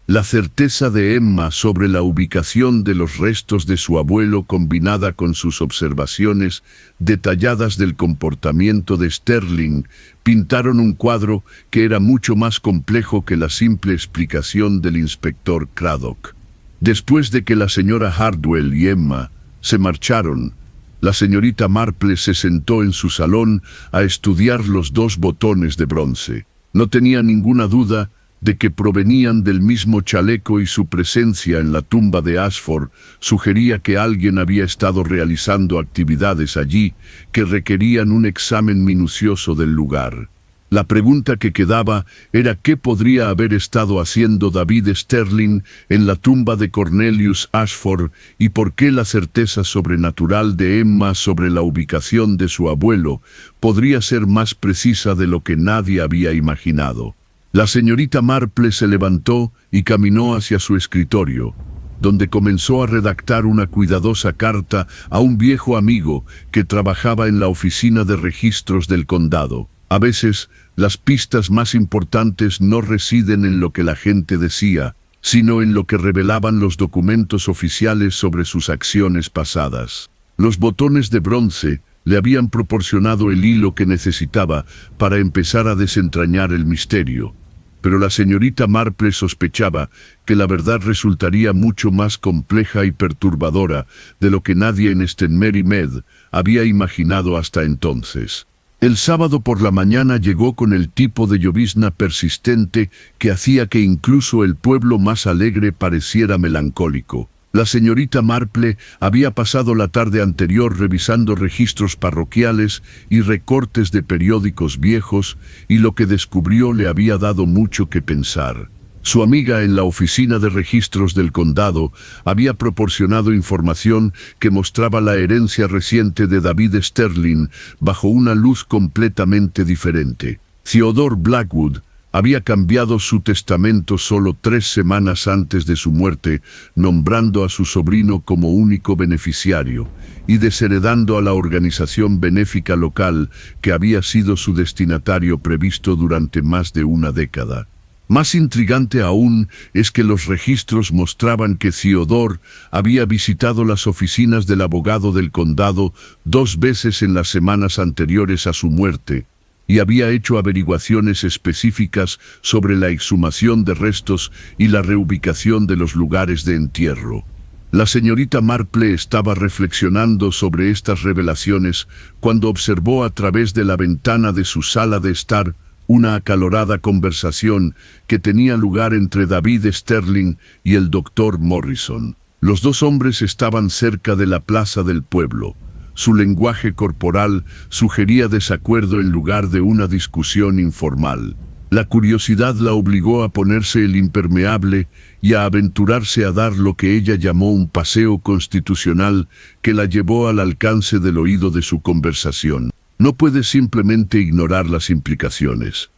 la certeza de Emma sobre la ubicación de los restos de su abuelo combinada con sus observaciones detalladas del comportamiento de Sterling pintaron un cuadro que era mucho más complejo que la simple explicación del inspector Craddock. Después de que la señora Hartwell y Emma se marcharon, la señorita Marple se sentó en su salón a estudiar los 2 botones de bronce. No tenía ninguna duda de que provenían del mismo chaleco y su presencia en la tumba de Ashford sugería que alguien había estado realizando actividades allí que requerían un examen minucioso del lugar. La pregunta que quedaba era qué podría haber estado haciendo David Sterling en la tumba de Cornelius Ashford y por qué la certeza sobrenatural de Emma sobre la ubicación de su abuelo podría ser más precisa de lo que nadie había imaginado. La señorita Marple se levantó y caminó hacia su escritorio, donde comenzó a redactar una cuidadosa carta a un viejo amigo que trabajaba en la oficina de registros del condado. A veces, las pistas más importantes no residen en lo que la gente decía, sino en lo que revelaban los documentos oficiales sobre sus acciones pasadas. Los botones de bronce le habían proporcionado el hilo que necesitaba para empezar a desentrañar el misterio. Pero la señorita Marple sospechaba que la verdad resultaría mucho más compleja y perturbadora de lo que nadie en St. Mary Mead había imaginado hasta entonces. El sábado por la mañana llegó con el tipo de llovizna persistente que hacía que incluso el pueblo más alegre pareciera melancólico. La señorita Marple había pasado la tarde anterior revisando registros parroquiales y recortes de periódicos viejos, y lo que descubrió le había dado mucho que pensar. Su amiga en la oficina de registros del condado había proporcionado información que mostraba la herencia reciente de David Sterling bajo una luz completamente diferente. Theodore Blackwood había cambiado su testamento solo 3 semanas antes de su muerte, nombrando a su sobrino como único beneficiario y desheredando a la organización benéfica local que había sido su destinatario previsto durante más de una década. Más intrigante aún es que los registros mostraban que Theodore había visitado las oficinas del abogado del condado 2 veces en las semanas anteriores a su muerte, y había hecho averiguaciones específicas sobre la exhumación de restos y la reubicación de los lugares de entierro. La señorita Marple estaba reflexionando sobre estas revelaciones cuando observó a través de la ventana de su sala de estar una acalorada conversación que tenía lugar entre David Sterling y el doctor Morrison. Los dos hombres estaban cerca de la plaza del pueblo. Su lenguaje corporal sugería desacuerdo en lugar de una discusión informal. La curiosidad la obligó a ponerse el impermeable y a aventurarse a dar lo que ella llamó un paseo constitucional que la llevó al alcance del oído de su conversación. No puede simplemente ignorar las implicaciones.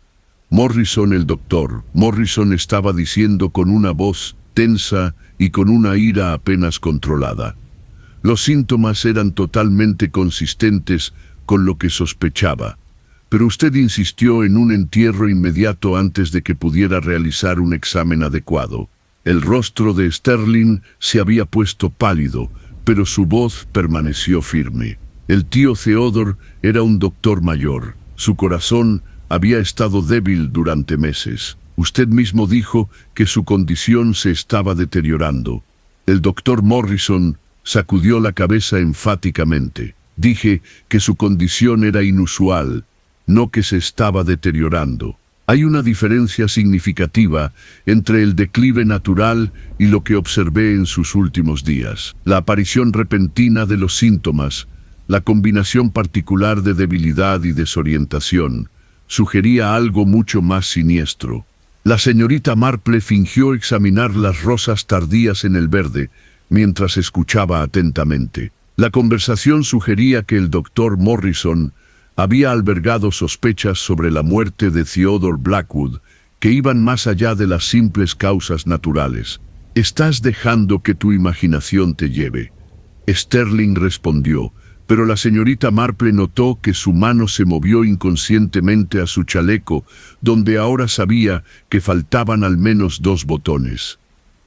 Morrison, el doctor Morrison, estaba diciendo con una voz tensa y con una ira apenas controlada. Los síntomas eran totalmente consistentes con lo que sospechaba, pero usted insistió en un entierro inmediato antes de que pudiera realizar un examen adecuado. El rostro de Sterling se había puesto pálido, pero su voz permaneció firme. El tío Theodore era un doctor mayor. Su corazón había estado débil durante meses. Usted mismo dijo que su condición se estaba deteriorando. El doctor Morrison sacudió la cabeza enfáticamente. Dije que su condición era inusual, no que se estaba deteriorando. Hay una diferencia significativa entre el declive natural y lo que observé en sus últimos días. La aparición repentina de los síntomas, la combinación particular de debilidad y desorientación, sugería algo mucho más siniestro. La señorita Marple fingió examinar las rosas tardías en el verde, mientras escuchaba atentamente. La conversación sugería que el doctor Morrison había albergado sospechas sobre la muerte de Theodore Blackwood que iban más allá de las simples causas naturales. «Estás dejando que tu imaginación te lleve», Sterling respondió, pero la señorita Marple notó que su mano se movió inconscientemente a su chaleco, donde ahora sabía que faltaban al menos 2 botones.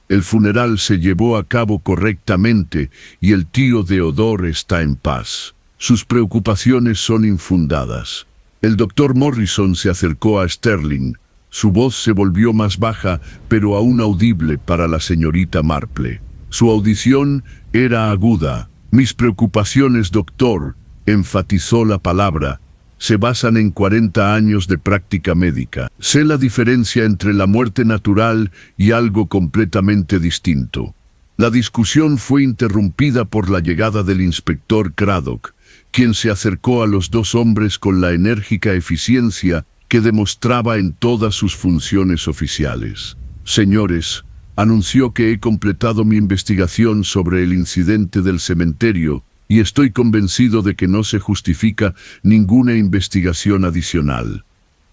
El funeral se llevó a cabo correctamente y el tío Theodore está en paz. Sus preocupaciones son infundadas. El doctor Morrison se acercó a Sterling. Su voz se volvió más baja, pero aún audible para la señorita Marple. Su audición era aguda. «Mis preocupaciones, doctor», enfatizó la palabra, «se basan en 40 años de práctica médica. Sé la diferencia entre la muerte natural y algo completamente distinto». La discusión fue interrumpida por la llegada del inspector Craddock, quien se acercó a los 2 hombres con la enérgica eficiencia que demostraba en todas sus funciones oficiales. «Señores», anunció, «que he completado mi investigación sobre el incidente del cementerio y estoy convencido de que no se justifica ninguna investigación adicional».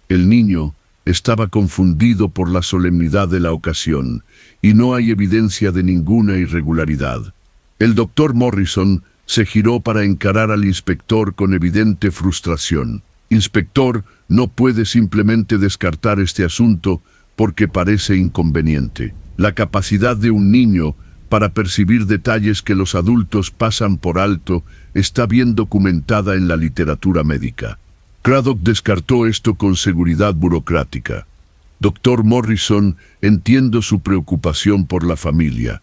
El niño estaba confundido por la solemnidad de la ocasión y no hay evidencia de ninguna irregularidad. El doctor Morrison se giró para encarar al inspector con evidente frustración. «Inspector, no puede simplemente descartar este asunto porque parece inconveniente. La capacidad de un niño para percibir detalles que los adultos pasan por alto está bien documentada en la literatura médica». Craddock descartó esto con seguridad burocrática. «Doctor Morrison, entiendo su preocupación por la familia,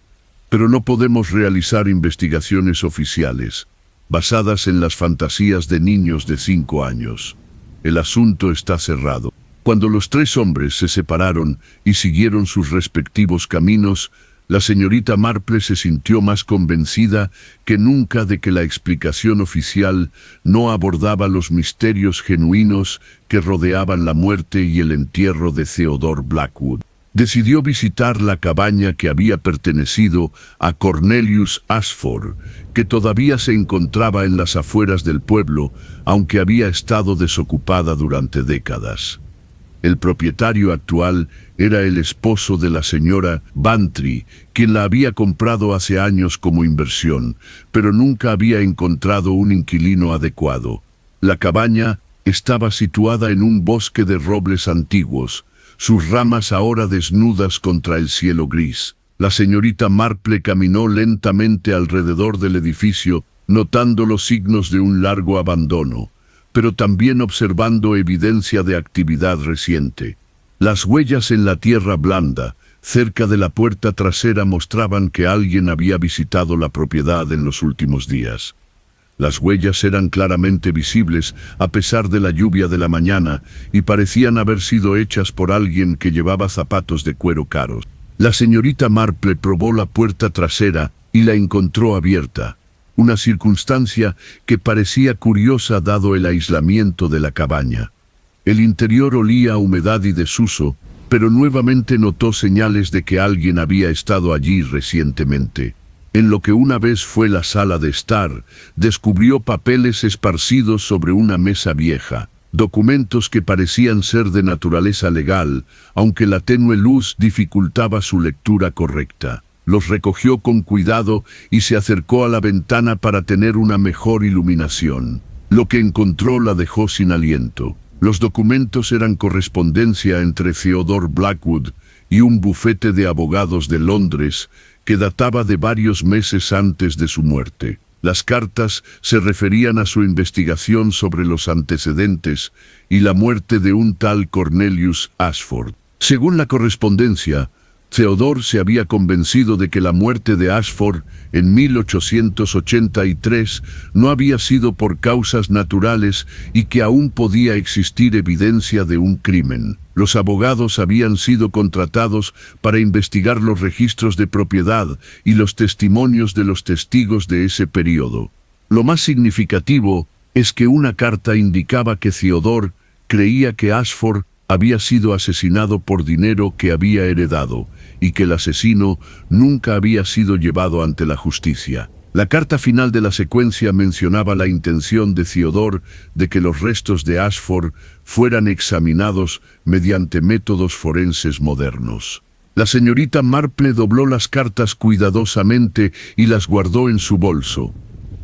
pero no podemos realizar investigaciones oficiales basadas en las fantasías de niños de 5 años. El asunto está cerrado». Cuando los 3 hombres se separaron y siguieron sus respectivos caminos, la señorita Marple se sintió más convencida que nunca de que la explicación oficial no abordaba los misterios genuinos que rodeaban la muerte y el entierro de Theodore Blackwood. Decidió visitar la cabaña que había pertenecido a Cornelius Ashford, que todavía se encontraba en las afueras del pueblo, aunque había estado desocupada durante décadas. El propietario actual era el esposo de la señora Bantry, quien la había comprado hace años como inversión, pero nunca había encontrado un inquilino adecuado. La cabaña estaba situada en un bosque de robles antiguos, sus ramas ahora desnudas contra el cielo gris. La señorita Marple caminó lentamente alrededor del edificio, notando los signos de un largo abandono, pero también observando evidencia de actividad reciente. Las huellas en la tierra blanda, cerca de la puerta trasera, mostraban que alguien había visitado la propiedad en los últimos días. Las huellas eran claramente visibles a pesar de la lluvia de la mañana y parecían haber sido hechas por alguien que llevaba zapatos de cuero caros. La señorita Marple probó la puerta trasera y la encontró abierta, una circunstancia que parecía curiosa dado el aislamiento de la cabaña. El interior olía a humedad y desuso, pero nuevamente notó señales de que alguien había estado allí recientemente. En lo que una vez fue la sala de estar, descubrió papeles esparcidos sobre una mesa vieja, documentos que parecían ser de naturaleza legal, aunque la tenue luz dificultaba su lectura correcta. Los recogió con cuidado y se acercó a la ventana para tener una mejor iluminación. Lo que encontró la dejó sin aliento. Los documentos eran correspondencia entre Theodore Blackwood y un bufete de abogados de Londres que databa de varios meses antes de su muerte. Las cartas se referían a su investigación sobre los antecedentes y la muerte de un tal Cornelius Ashford. Según la correspondencia, Theodore se había convencido de que la muerte de Ashford en 1883 no había sido por causas naturales y que aún podía existir evidencia de un crimen. Los abogados habían sido contratados para investigar los registros de propiedad y los testimonios de los testigos de ese periodo. Lo más significativo es que una carta indicaba que Theodore creía que Ashford había sido asesinado por dinero que había heredado y que el asesino nunca había sido llevado ante la justicia. La carta final de la secuencia mencionaba la intención de Theodore de que los restos de Ashford fueran examinados mediante métodos forenses modernos. La señorita Marple dobló las cartas cuidadosamente y las guardó en su bolso.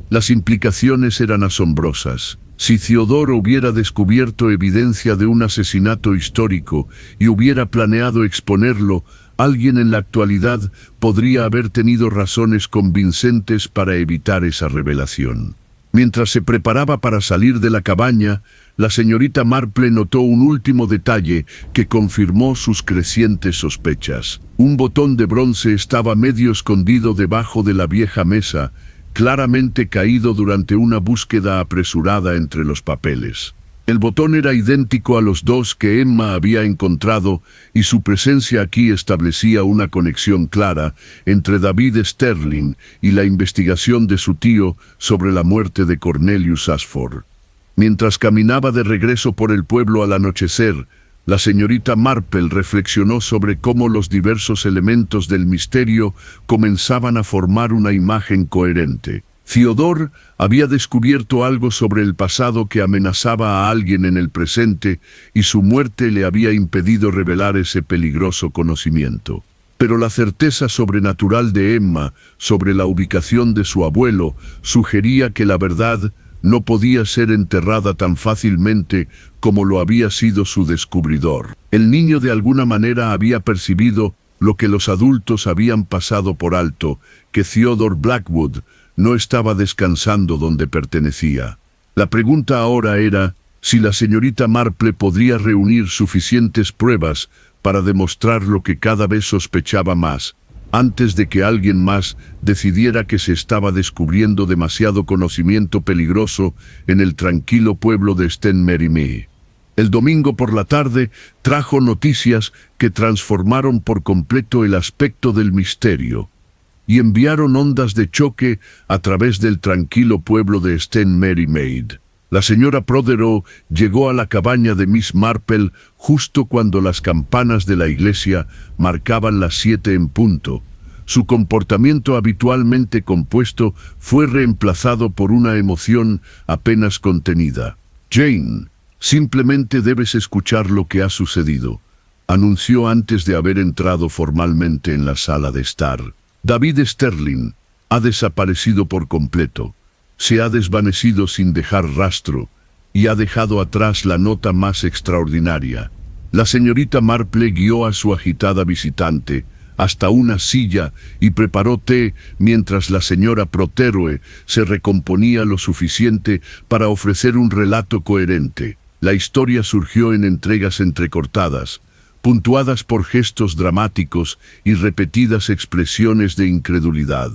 Las implicaciones eran asombrosas. Si Theodore hubiera descubierto evidencia de un asesinato histórico y hubiera planeado exponerlo, alguien en la actualidad podría haber tenido razones convincentes para evitar esa revelación. Mientras se preparaba para salir de la cabaña, la señorita Marple notó un último detalle que confirmó sus crecientes sospechas. Un botón de bronce estaba medio escondido debajo de la vieja mesa, claramente caído durante una búsqueda apresurada entre los papeles. El botón era idéntico a los dos que Emma había encontrado y su presencia aquí establecía una conexión clara entre David Sterling y la investigación de su tío sobre la muerte de Cornelius Ashford. Mientras caminaba de regreso por el pueblo al anochecer, la señorita Marple reflexionó sobre cómo los diversos elementos del misterio comenzaban a formar una imagen coherente. Theodore había descubierto algo sobre el pasado que amenazaba a alguien en el presente y su muerte le había impedido revelar ese peligroso conocimiento. Pero la certeza sobrenatural de Emma sobre la ubicación de su abuelo sugería que la verdad no podía ser enterrada tan fácilmente como lo había sido su descubridor. El niño de alguna manera había percibido lo que los adultos habían pasado por alto, que Theodore Blackwood no estaba descansando donde pertenecía. La pregunta ahora era si la señorita Marple podría reunir suficientes pruebas para demostrar lo que cada vez sospechaba más, antes de que alguien más decidiera que se estaba descubriendo demasiado conocimiento peligroso en el tranquilo pueblo de St. Mary Mee. El domingo por la tarde trajo noticias que transformaron por completo el aspecto del misterio y enviaron ondas de choque a través del tranquilo pueblo de St. Mary Mee. La señora Prothero llegó a la cabaña de Miss Marple justo cuando las campanas de la iglesia marcaban las 7 en punto. Su comportamiento habitualmente compuesto fue reemplazado por una emoción apenas contenida. «Jane, simplemente debes escuchar lo que ha sucedido», anunció antes de haber entrado formalmente en la sala de estar. David Sterling ha desaparecido por completo. Se ha desvanecido sin dejar rastro y ha dejado atrás la nota más extraordinaria. La señorita Marple guió a su agitada visitante hasta una silla y preparó té mientras la señora Protheroe se recomponía lo suficiente para ofrecer un relato coherente. La historia surgió en entregas entrecortadas, puntuadas por gestos dramáticos y repetidas expresiones de incredulidad.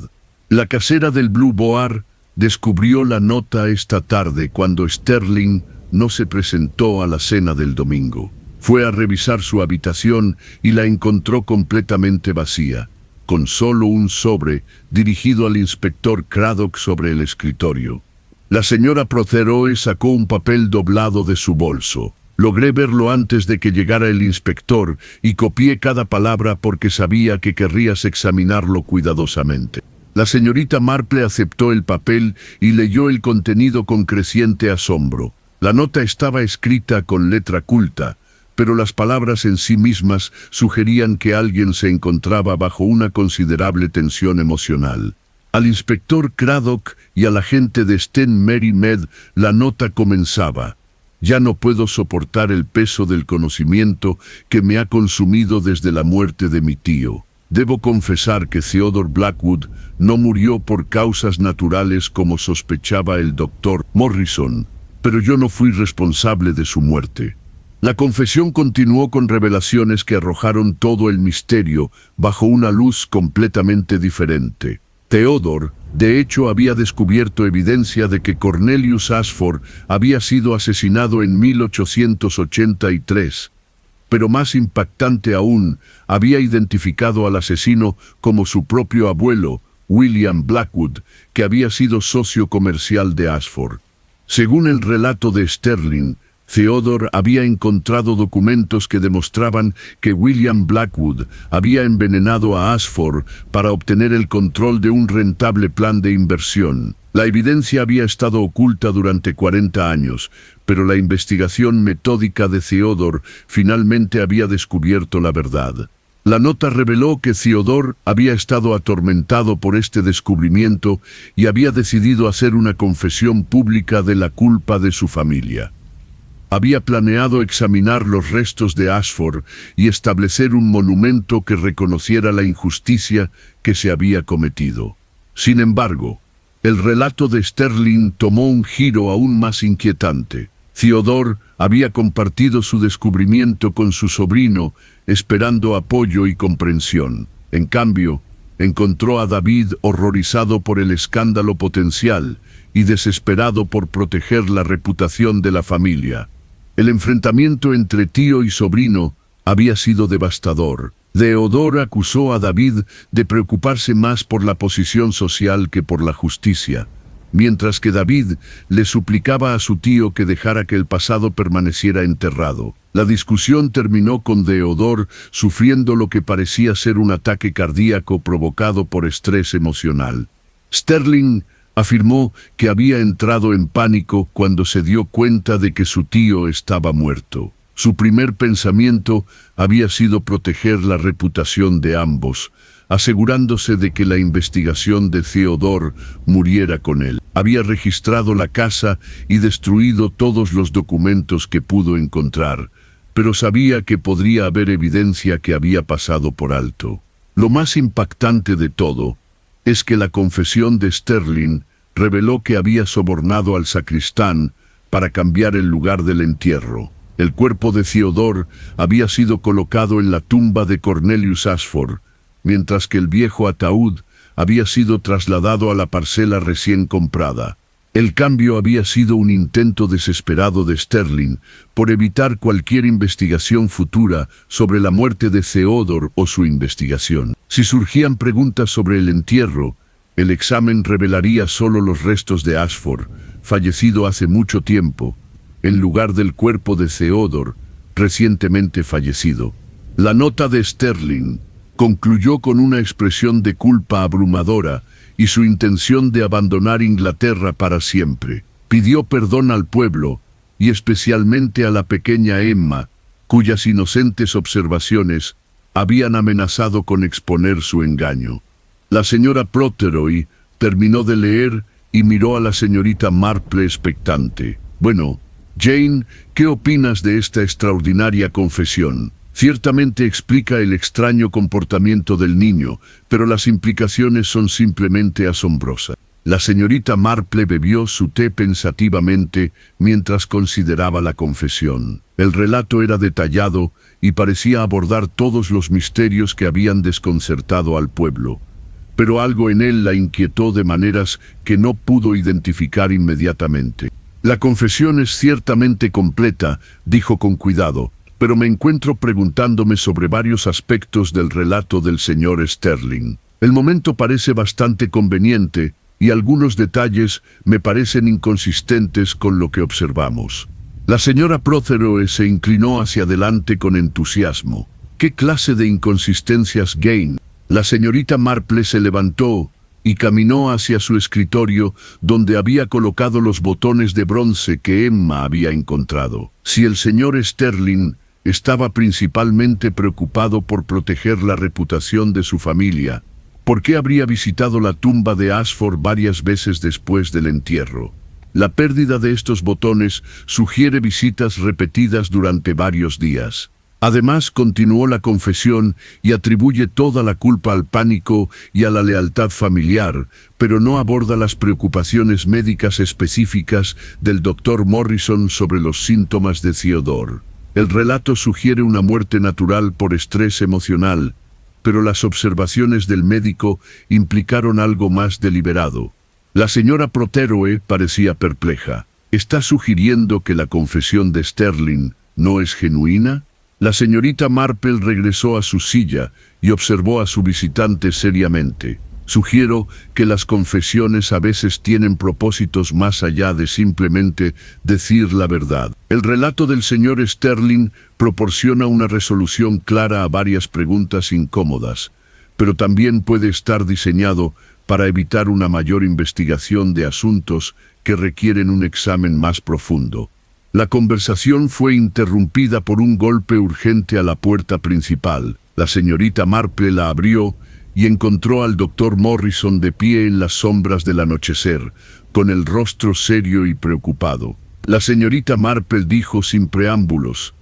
La casera del Blue Boar descubrió la nota esta tarde cuando Sterling no se presentó a la cena del domingo. Fue a revisar su habitación y la encontró completamente vacía, con solo un sobre dirigido al inspector Craddock sobre el escritorio. La señora Protheroe sacó un papel doblado de su bolso. Logré verlo antes de que llegara el inspector y copié cada palabra porque sabía que querrías examinarlo cuidadosamente. La señorita Marple aceptó el papel y leyó el contenido con creciente asombro. La nota estaba escrita con letra culta, pero las palabras en sí mismas sugerían que alguien se encontraba bajo una considerable tensión emocional. Al inspector Craddock y a la gente de St. Mary Mead la nota comenzaba: «Ya no puedo soportar el peso del conocimiento que me ha consumido desde la muerte de mi tío. Debo confesar que Theodore Blackwood no murió por causas naturales como sospechaba el doctor Morrison, pero yo no fui responsable de su muerte». La confesión continuó con revelaciones que arrojaron todo el misterio bajo una luz completamente diferente. Theodore, de hecho, había descubierto evidencia de que Cornelius Ashford había sido asesinado en 1883, pero más impactante aún, había identificado al asesino como su propio abuelo, William Blackwood, que había sido socio comercial de Ashford. Según el relato de Sterling, Theodore había encontrado documentos que demostraban que William Blackwood había envenenado a Ashford para obtener el control de un rentable plan de inversión. La evidencia había estado oculta durante 40 años, pero la investigación metódica de Theodore finalmente había descubierto la verdad. La nota reveló que Theodore había estado atormentado por este descubrimiento y había decidido hacer una confesión pública de la culpa de su familia. Había planeado examinar los restos de Ashford y establecer un monumento que reconociera la injusticia que se había cometido. Sin embargo, el relato de Sterling tomó un giro aún más inquietante. Theodore había compartido su descubrimiento con su sobrino, esperando apoyo y comprensión. En cambio, encontró a David horrorizado por el escándalo potencial y desesperado por proteger la reputación de la familia. El enfrentamiento entre tío y sobrino había sido devastador. Theodore acusó a David de preocuparse más por la posición social que por la justicia, mientras que David le suplicaba a su tío que dejara que el pasado permaneciera enterrado. La discusión terminó con Theodore sufriendo lo que parecía ser un ataque cardíaco provocado por estrés emocional. Sterling afirmó que había entrado en pánico cuando se dio cuenta de que su tío estaba muerto. Su primer pensamiento había sido proteger la reputación de ambos, asegurándose de que la investigación de Theodore muriera con él. Había registrado la casa y destruido todos los documentos que pudo encontrar, pero sabía que podría haber evidencia que había pasado por alto. Lo más impactante de todo es que la confesión de Sterling reveló que había sobornado al sacristán para cambiar el lugar del entierro. El cuerpo de Theodore había sido colocado en la tumba de Cornelius Ashford, mientras que el viejo ataúd había sido trasladado a la parcela recién comprada. El cambio había sido un intento desesperado de Sterling por evitar cualquier investigación futura sobre la muerte de Theodore o su investigación. Si surgían preguntas sobre el entierro, el examen revelaría solo los restos de Ashford, fallecido hace mucho tiempo, en lugar del cuerpo de Theodore, recientemente fallecido. La nota de Sterling concluyó con una expresión de culpa abrumadora y su intención de abandonar Inglaterra para siempre. Pidió perdón al pueblo, y especialmente a la pequeña Emma, cuyas inocentes observaciones habían amenazado con exponer su engaño. La señora Protheroe terminó de leer y miró a la señorita Marple expectante. «Bueno», Jane, ¿qué opinas de esta extraordinaria confesión? Ciertamente explica el extraño comportamiento del niño, pero las implicaciones son simplemente asombrosas. La señorita Marple bebió su té pensativamente mientras consideraba la confesión. El relato era detallado y parecía abordar todos los misterios que habían desconcertado al pueblo. Pero algo en él la inquietó de maneras que no pudo identificar inmediatamente. La confesión es ciertamente completa, dijo con cuidado, pero me encuentro preguntándome sobre varios aspectos del relato del señor Sterling. El momento parece bastante conveniente, y algunos detalles me parecen inconsistentes con lo que observamos. La señora Protheroe se inclinó hacia adelante con entusiasmo. ¿Qué clase de inconsistencias, Jane? La señorita Marple se levantó y caminó hacia su escritorio, donde había colocado los botones de bronce que Emma había encontrado. Si el señor Sterling estaba principalmente preocupado por proteger la reputación de su familia, ¿por qué habría visitado la tumba de Ashford varias veces después del entierro? La pérdida de estos botones sugiere visitas repetidas durante varios días. Además, continuó la confesión y atribuye toda la culpa al pánico y a la lealtad familiar, pero no aborda las preocupaciones médicas específicas del Dr. Morrison sobre los síntomas de Theodore. El relato sugiere una muerte natural por estrés emocional, pero las observaciones del médico implicaron algo más deliberado. La señora Protheroe parecía perpleja. ¿Está sugiriendo que la confesión de Sterling no es genuina? La señorita Marple regresó a su silla y observó a su visitante seriamente. Sugiero que las confesiones a veces tienen propósitos más allá de simplemente decir la verdad. El relato del señor Sterling proporciona una resolución clara a varias preguntas incómodas, pero también puede estar diseñado para evitar una mayor investigación de asuntos que requieren un examen más profundo. La conversación fue interrumpida por un golpe urgente a la puerta principal. La señorita Marple la abrió y encontró al doctor Morrison de pie en las sombras del anochecer, con el rostro serio y preocupado. La señorita Marple dijo sin preámbulos: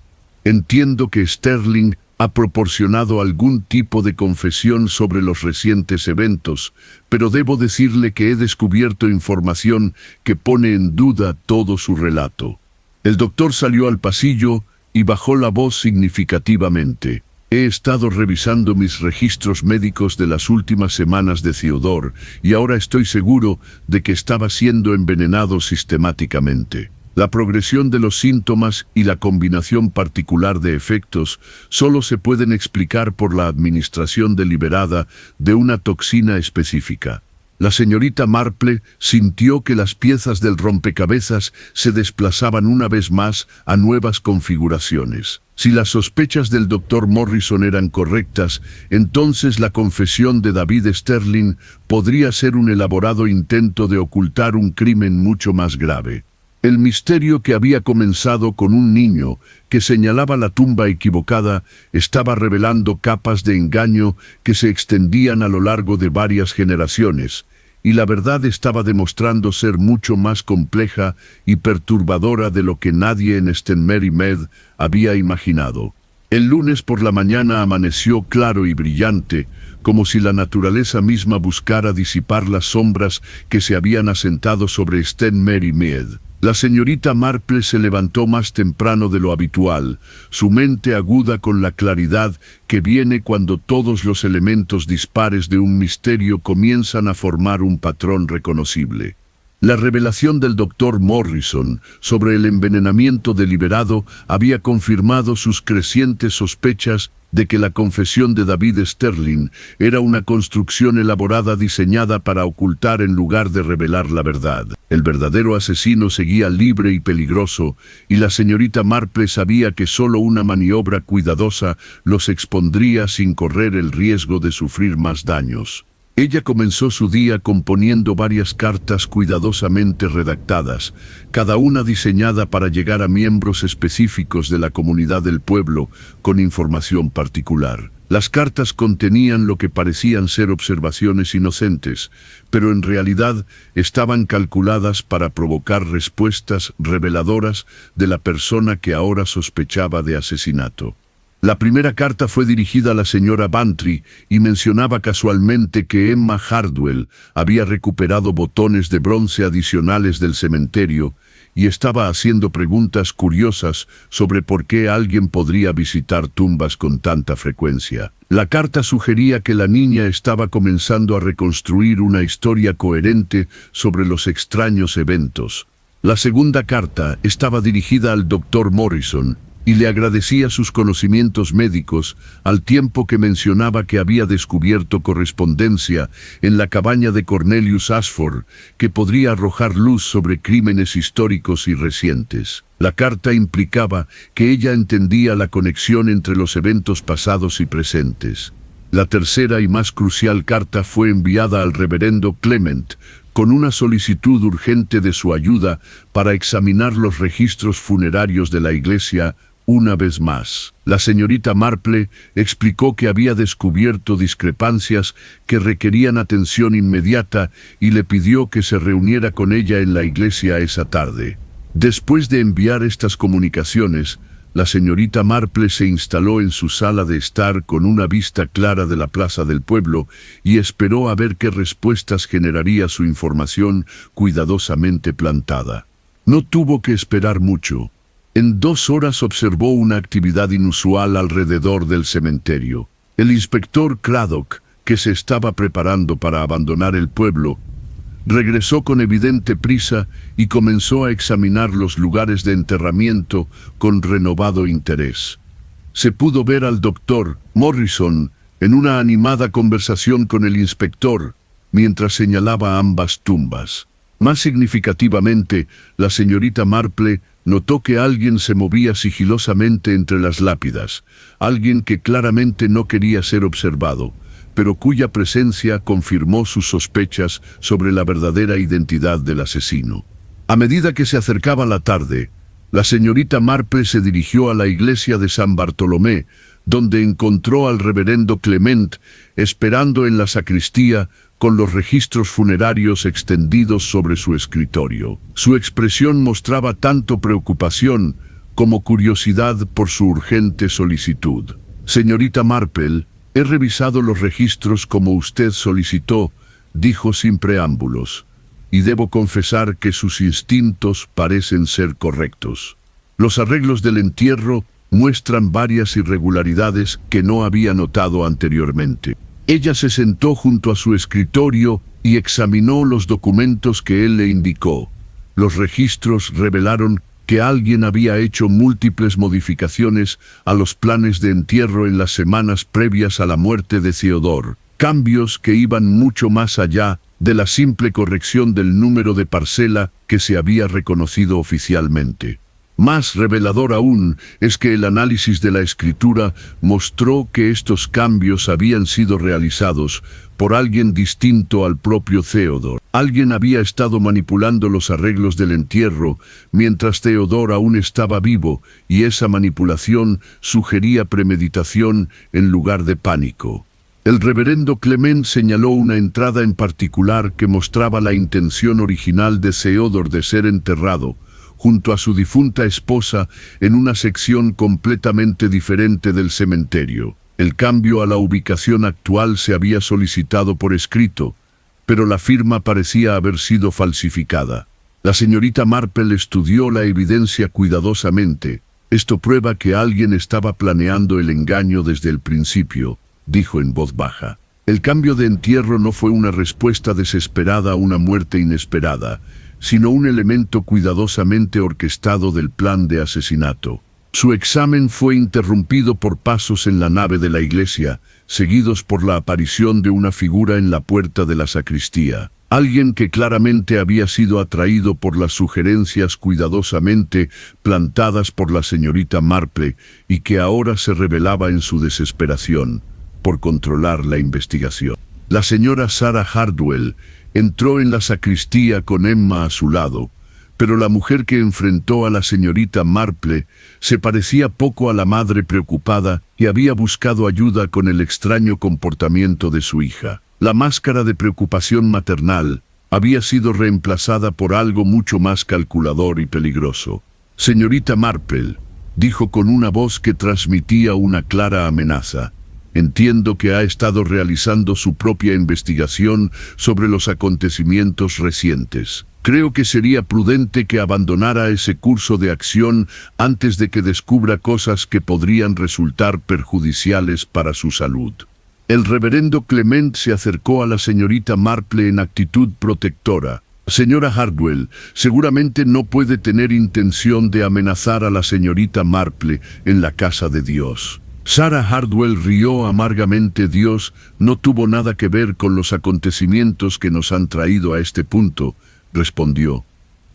«Entiendo que Sterling ha proporcionado algún tipo de confesión sobre los recientes eventos, pero debo decirle que he descubierto información que pone en duda todo su relato». El doctor salió al pasillo y bajó la voz significativamente. He estado revisando mis registros médicos de las últimas semanas de Theodore y ahora estoy seguro de que estaba siendo envenenado sistemáticamente. La progresión de los síntomas y la combinación particular de efectos solo se pueden explicar por la administración deliberada de una toxina específica. La señorita Marple sintió que las piezas del rompecabezas se desplazaban una vez más a nuevas configuraciones. Si las sospechas del Dr. Morrison eran correctas, entonces la confesión de David Sterling podría ser un elaborado intento de ocultar un crimen mucho más grave. El misterio que había comenzado con un niño que señalaba la tumba equivocada estaba revelando capas de engaño que se extendían a lo largo de varias generaciones, y la verdad estaba demostrando ser mucho más compleja y perturbadora de lo que nadie en St. Mary Mead había imaginado. El lunes por la mañana amaneció claro y brillante, como si la naturaleza misma buscara disipar las sombras que se habían asentado sobre St. Mary Mead. La señorita Marple se levantó más temprano de lo habitual, su mente aguda con la claridad que viene cuando todos los elementos dispares de un misterio comienzan a formar un patrón reconocible. La revelación del Dr. Morrison sobre el envenenamiento deliberado había confirmado sus crecientes sospechas de que la confesión de David Sterling era una construcción elaborada diseñada para ocultar en lugar de revelar la verdad. El verdadero asesino seguía libre y peligroso, y la señorita Marple sabía que solo una maniobra cuidadosa los expondría sin correr el riesgo de sufrir más daños. Ella comenzó su día componiendo varias cartas cuidadosamente redactadas, cada una diseñada para llegar a miembros específicos de la comunidad del pueblo con información particular. Las cartas contenían lo que parecían ser observaciones inocentes, pero en realidad estaban calculadas para provocar respuestas reveladoras de la persona que ahora sospechaba de asesinato. La primera carta fue dirigida a la señora Bantry y mencionaba casualmente que Emma Hardwell había recuperado botones de bronce adicionales del cementerio y estaba haciendo preguntas curiosas sobre por qué alguien podría visitar tumbas con tanta frecuencia. La carta sugería que la niña estaba comenzando a reconstruir una historia coherente sobre los extraños eventos. La segunda carta estaba dirigida al Dr. Morrison y le agradecía sus conocimientos médicos, al tiempo que mencionaba que había descubierto correspondencia en la cabaña de Cornelius Ashford que podría arrojar luz sobre crímenes históricos y recientes. La carta implicaba que ella entendía la conexión entre los eventos pasados y presentes. La tercera y más crucial carta fue enviada al reverendo Clement, con una solicitud urgente de su ayuda para examinar los registros funerarios de la iglesia. Una vez más, la señorita Marple explicó que había descubierto discrepancias que requerían atención inmediata y le pidió que se reuniera con ella en la iglesia esa tarde. Después de enviar estas comunicaciones, la señorita Marple se instaló en su sala de estar con una vista clara de la plaza del pueblo y esperó a ver qué respuestas generaría su información cuidadosamente plantada. No tuvo que esperar mucho. En 2 horas observó una actividad inusual alrededor del cementerio. El inspector Craddock, que se estaba preparando para abandonar el pueblo, regresó con evidente prisa y comenzó a examinar los lugares de enterramiento con renovado interés. Se pudo ver al doctor Morrison en una animada conversación con el inspector, mientras señalaba ambas tumbas. Más significativamente, la señorita Marple notó que alguien se movía sigilosamente entre las lápidas, alguien que claramente no quería ser observado, pero cuya presencia confirmó sus sospechas sobre la verdadera identidad del asesino. A medida que se acercaba la tarde, la señorita Marple se dirigió a la iglesia de San Bartolomé, donde encontró al reverendo Clement esperando en la sacristía con los registros funerarios extendidos sobre su escritorio. Su expresión mostraba tanto preocupación como curiosidad por su urgente solicitud. Señorita Marple, he revisado los registros como usted solicitó, dijo sin preámbulos, y debo confesar que sus instintos parecen ser correctos. Los arreglos del entierro muestran varias irregularidades que no había notado anteriormente. Ella se sentó junto a su escritorio y examinó los documentos que él le indicó. Los registros revelaron que alguien había hecho múltiples modificaciones a los planes de entierro en las semanas previas a la muerte de Theodore, cambios que iban mucho más allá de la simple corrección del número de parcela que se había reconocido oficialmente. Más revelador aún es que el análisis de la escritura mostró que estos cambios habían sido realizados por alguien distinto al propio Theodore. Alguien había estado manipulando los arreglos del entierro mientras Theodore aún estaba vivo, y esa manipulación sugería premeditación en lugar de pánico. El reverendo Clement señaló una entrada en particular que mostraba la intención original de Theodore de ser enterrado junto a su difunta esposa en una sección completamente diferente del cementerio. El cambio a la ubicación actual se había solicitado por escrito, pero la firma parecía haber sido falsificada. La señorita Marple estudió la evidencia cuidadosamente. Esto prueba que alguien estaba planeando el engaño desde el principio, dijo en voz baja. El cambio de entierro no fue una respuesta desesperada a una muerte inesperada, sino un elemento cuidadosamente orquestado del plan de asesinato. Su examen fue interrumpido por pasos en la nave de la iglesia, seguidos por la aparición de una figura en la puerta de la sacristía. Alguien que claramente había sido atraído por las sugerencias cuidadosamente plantadas por la señorita Marple y que ahora se revelaba en su desesperación por controlar la investigación. La señora Sarah Hardwell entró en la sacristía con Emma a su lado, pero la mujer que enfrentó a la señorita Marple se parecía poco a la madre preocupada y había buscado ayuda con el extraño comportamiento de su hija. La máscara de preocupación maternal había sido reemplazada por algo mucho más calculador y peligroso. «Señorita Marple», dijo con una voz que transmitía una clara amenaza, «entiendo que ha estado realizando su propia investigación sobre los acontecimientos recientes. Creo que sería prudente que abandonara ese curso de acción antes de que descubra cosas que podrían resultar perjudiciales para su salud». El reverendo Clement se acercó a la señorita Marple en actitud protectora. «Señora Hardwell, seguramente no puede tener intención de amenazar a la señorita Marple en la casa de Dios». Sarah Hardwell rió amargamente. «Dios no tuvo nada que ver con los acontecimientos que nos han traído a este punto», respondió.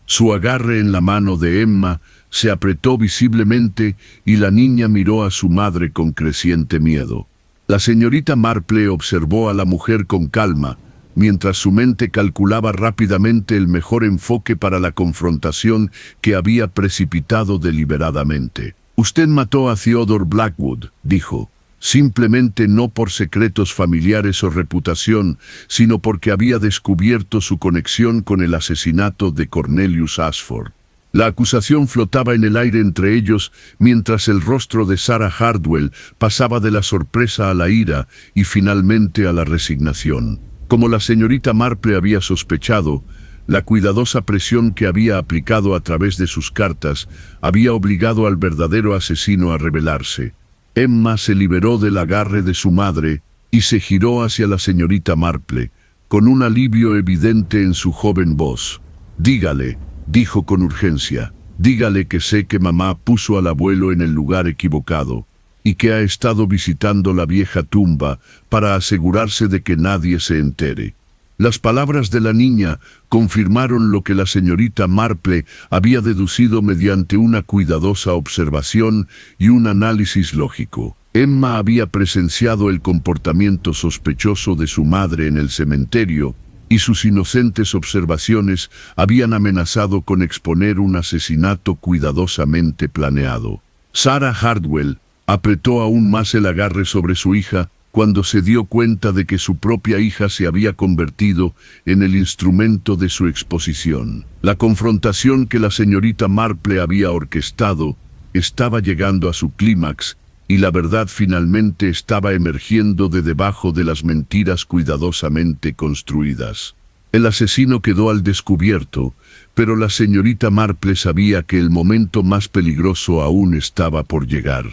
Su agarre en la mano de Emma se apretó visiblemente y la niña miró a su madre con creciente miedo. La señorita Marple observó a la mujer con calma, mientras su mente calculaba rápidamente el mejor enfoque para la confrontación que había precipitado deliberadamente. «Usted mató a Theodore Blackwood», dijo, «simplemente no por secretos familiares o reputación, sino porque había descubierto su conexión con el asesinato de Cornelius Ashford». La acusación flotaba en el aire entre ellos, mientras el rostro de Sarah Hardwell pasaba de la sorpresa a la ira y finalmente a la resignación. Como la señorita Marple había sospechado, la cuidadosa presión que había aplicado a través de sus cartas había obligado al verdadero asesino a revelarse. Emma se liberó del agarre de su madre y se giró hacia la señorita Marple, con un alivio evidente en su joven voz. «Dígale», dijo con urgencia, «dígale que sé que mamá puso al abuelo en el lugar equivocado y que ha estado visitando la vieja tumba para asegurarse de que nadie se entere». Las palabras de la niña confirmaron lo que la señorita Marple había deducido mediante una cuidadosa observación y un análisis lógico. Emma había presenciado el comportamiento sospechoso de su madre en el cementerio, y sus inocentes observaciones habían amenazado con exponer un asesinato cuidadosamente planeado. Sarah Hardwell apretó aún más el agarre sobre su hija cuando se dio cuenta de que su propia hija se había convertido en el instrumento de su exposición. La confrontación que la señorita Marple había orquestado estaba llegando a su clímax, y la verdad finalmente estaba emergiendo de debajo de las mentiras cuidadosamente construidas. El asesino quedó al descubierto, pero la señorita Marple sabía que el momento más peligroso aún estaba por llegar.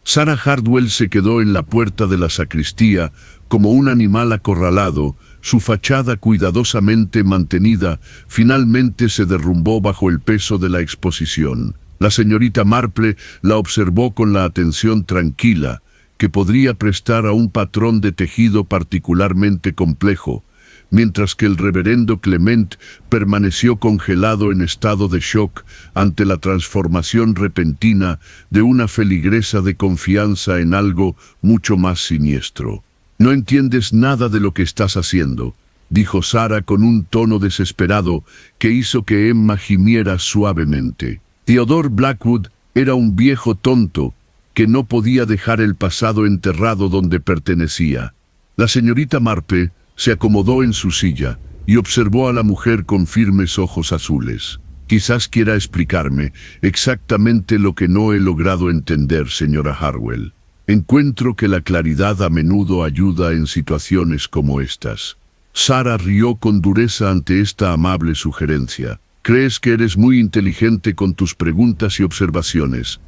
Sarah Hardwell se quedó en la puerta de la sacristía como un animal acorralado. Su fachada cuidadosamente mantenida finalmente se derrumbó bajo el peso de la exposición. La señorita Marple la observó con la atención tranquila que podría prestar a un patrón de tejido particularmente complejo, mientras que el reverendo Clement permaneció congelado en estado de shock ante la transformación repentina de una feligresa de confianza en algo mucho más siniestro. «No entiendes nada de lo que estás haciendo», dijo Sarah con un tono desesperado que hizo que Emma gimiera suavemente. Theodore Blackwood era un viejo tonto que no podía dejar el pasado enterrado donde pertenecía. La señorita Marple se acomodó en su silla y observó a la mujer con firmes ojos azules. «Quizás quiera explicarme exactamente lo que no he logrado entender, señora Hardwell. Encuentro que la claridad a menudo ayuda en situaciones como estas». Sarah rió con dureza ante esta amable sugerencia. «Crees que eres muy inteligente con tus preguntas y observaciones,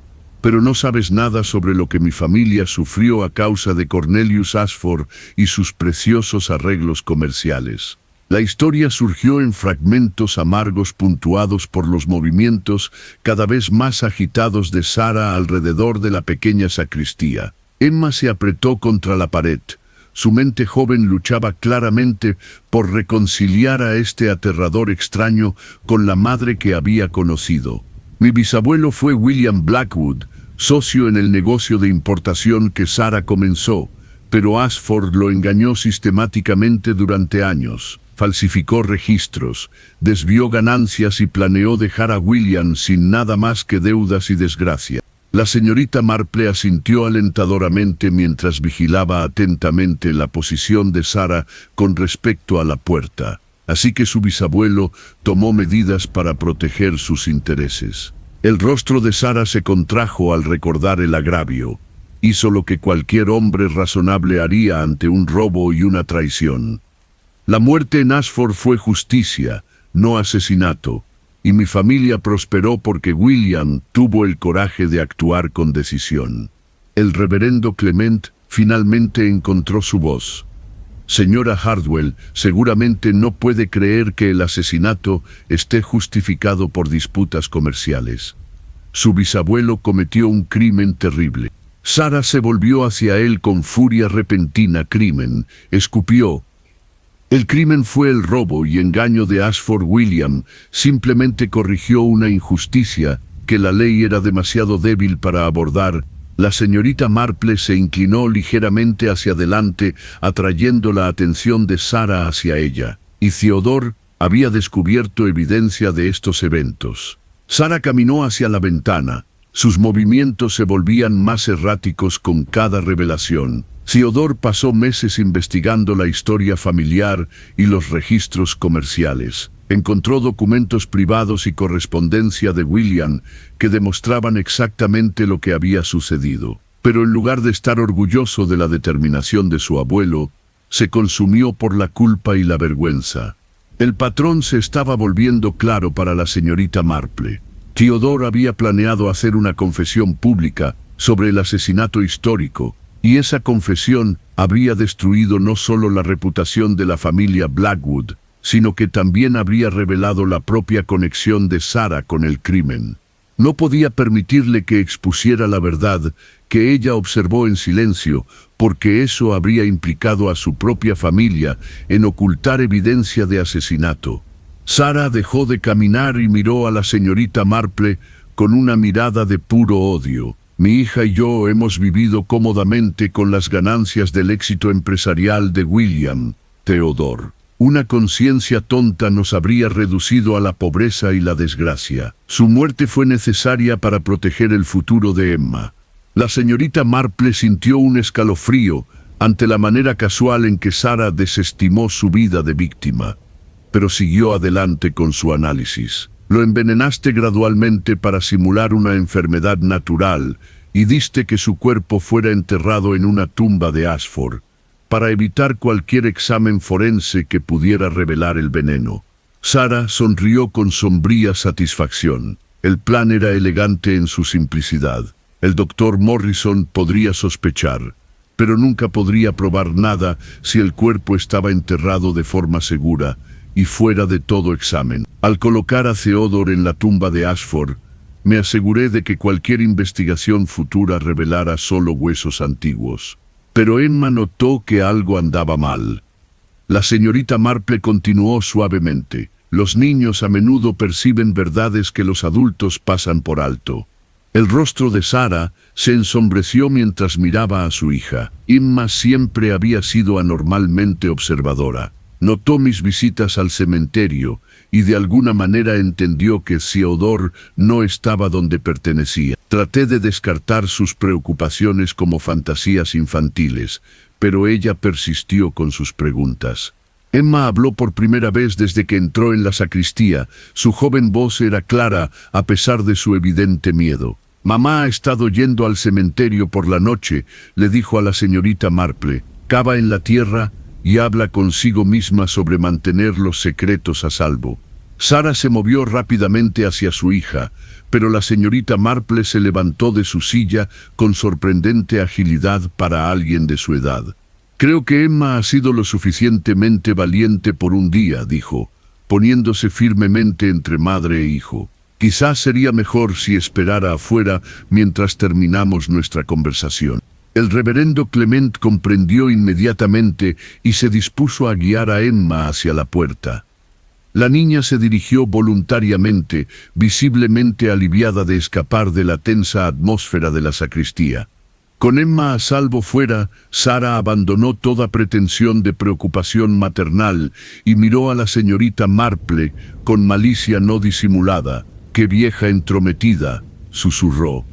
pero no sabes nada sobre lo que mi familia sufrió a causa de Cornelius Ashford y sus preciosos arreglos comerciales». La historia surgió en fragmentos amargos puntuados por los movimientos cada vez más agitados de Sarah alrededor de la pequeña sacristía. Emma se apretó contra la pared. Su mente joven luchaba claramente por reconciliar a este aterrador extraño con la madre que había conocido. «Mi bisabuelo fue William Blackwood, socio en el negocio de importación que Sarah comenzó, pero Ashford lo engañó sistemáticamente durante años. falsificó registros, desvió ganancias y planeó dejar a William sin nada más que deudas y desgracia. La señorita Marple asintió alentadoramente mientras vigilaba atentamente la posición de Sarah con respecto a la puerta, así que su bisabuelo tomó medidas para proteger sus intereses. El rostro de Sarah se contrajo al recordar el agravio. Hizo lo que cualquier hombre razonable haría ante un robo y una traición. La muerte en Ashford fue justicia, no asesinato, y mi familia prosperó porque William tuvo el coraje de actuar con decisión. El reverendo Clement finalmente encontró su voz. Señora Hardwell, seguramente no puede creer que el asesinato esté justificado por disputas comerciales. Su bisabuelo cometió un crimen terrible. Sarah se volvió hacia él con furia repentina. Crimen, escupió. El crimen fue el robo y engaño de Ashford. William simplemente corrigió una injusticia que la ley era demasiado débil para abordar. La señorita Marple se inclinó ligeramente hacia adelante, atrayendo la atención de Sarah hacia ella, y Theodore había descubierto evidencia de estos eventos. Sarah caminó hacia la ventana. Sus movimientos se volvían más erráticos con cada revelación. Theodore pasó meses investigando la historia familiar y los registros comerciales. Encontró documentos privados y correspondencia de William que demostraban exactamente lo que había sucedido. Pero en lugar de estar orgulloso de la determinación de su abuelo, se consumió por la culpa y la vergüenza. El patrón se estaba volviendo claro para la señorita Marple. Theodore había planeado hacer una confesión pública sobre el asesinato histórico, y esa confesión habría destruido no solo la reputación de la familia Blackwood, sino que también habría revelado la propia conexión de Sarah con el crimen. No podía permitirle que expusiera la verdad que ella observó en silencio, porque eso habría implicado a su propia familia en ocultar evidencia de asesinato. Sarah dejó de caminar y miró a la señorita Marple con una mirada de puro odio. Mi hija y yo hemos vivido cómodamente con las ganancias del éxito empresarial de William, Theodore. Una conciencia tonta nos habría reducido a la pobreza y la desgracia. Su muerte fue necesaria para proteger el futuro de Emma. La señorita Marple sintió un escalofrío ante la manera casual en que Sarah desestimó su vida de víctima, pero siguió adelante con su análisis. Lo envenenaste gradualmente para simular una enfermedad natural y diste que su cuerpo fuera enterrado en una tumba de Ashford, para evitar cualquier examen forense que pudiera revelar el veneno. Sarah sonrió con sombría satisfacción. El plan era elegante en su simplicidad. El doctor Morrison podría sospechar, pero nunca podría probar nada si el cuerpo estaba enterrado de forma segura y fuera de todo examen. Al colocar a Theodore en la tumba de Ashford, me aseguré de que cualquier investigación futura revelara solo huesos antiguos. Pero Emma notó que algo andaba mal. La señorita Marple continuó suavemente. Los niños a menudo perciben verdades que los adultos pasan por alto. El rostro de Sarah se ensombreció mientras miraba a su hija. Emma siempre había sido anormalmente observadora. Notó mis visitas al cementerio y de alguna manera entendió que Theodore no estaba donde pertenecía. Traté de descartar sus preocupaciones como fantasías infantiles, pero ella persistió con sus preguntas. Emma habló por primera vez desde que entró en la sacristía. Su joven voz era clara a pesar de su evidente miedo. «Mamá ha estado yendo al cementerio por la noche», le dijo a la señorita Marple. «Cava en la tierra y habla consigo misma sobre mantener los secretos a salvo». Sarah se movió rápidamente hacia su hija, pero la señorita Marple se levantó de su silla con sorprendente agilidad para alguien de su edad. «Creo que Emma ha sido lo suficientemente valiente por un día», dijo, poniéndose firmemente entre madre e hijo. «Quizás sería mejor si esperara afuera mientras terminamos nuestra conversación». El reverendo Clement comprendió inmediatamente y se dispuso a guiar a Emma hacia la puerta. La niña se dirigió voluntariamente, visiblemente aliviada de escapar de la tensa atmósfera de la sacristía. Con Emma a salvo fuera, Sara abandonó toda pretensión de preocupación maternal y miró a la señorita Marple con malicia no disimulada. «¡Qué vieja entrometida!», susurró.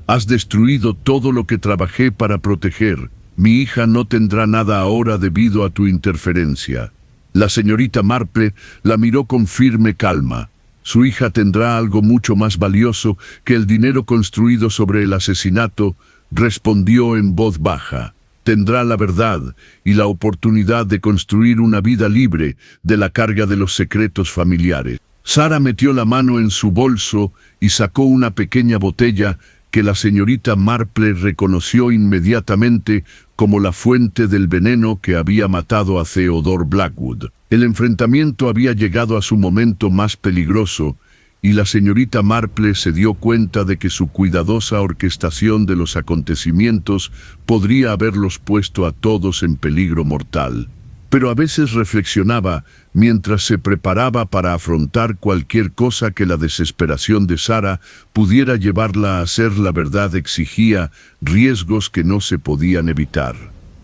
«Has destruido todo lo que trabajé para proteger. Mi hija no tendrá nada ahora debido a tu interferencia». La señorita Marple la miró con firme calma. Su hija tendrá algo mucho más valioso que el dinero construido sobre el asesinato, respondió en voz baja. Tendrá la verdad y la oportunidad de construir una vida libre de la carga de los secretos familiares. Sara metió la mano en su bolso y sacó una pequeña botella que la señorita Marple reconoció inmediatamente como la fuente del veneno que había matado a Theodore Blackwood. El enfrentamiento había llegado a su momento más peligroso y la señorita Marple se dio cuenta de que su cuidadosa orquestación de los acontecimientos podría haberlos puesto a todos en peligro mortal. Pero a veces reflexionaba, mientras se preparaba para afrontar cualquier cosa que la desesperación de Sara pudiera llevarla a hacer, la verdad exigía riesgos que no se podían evitar.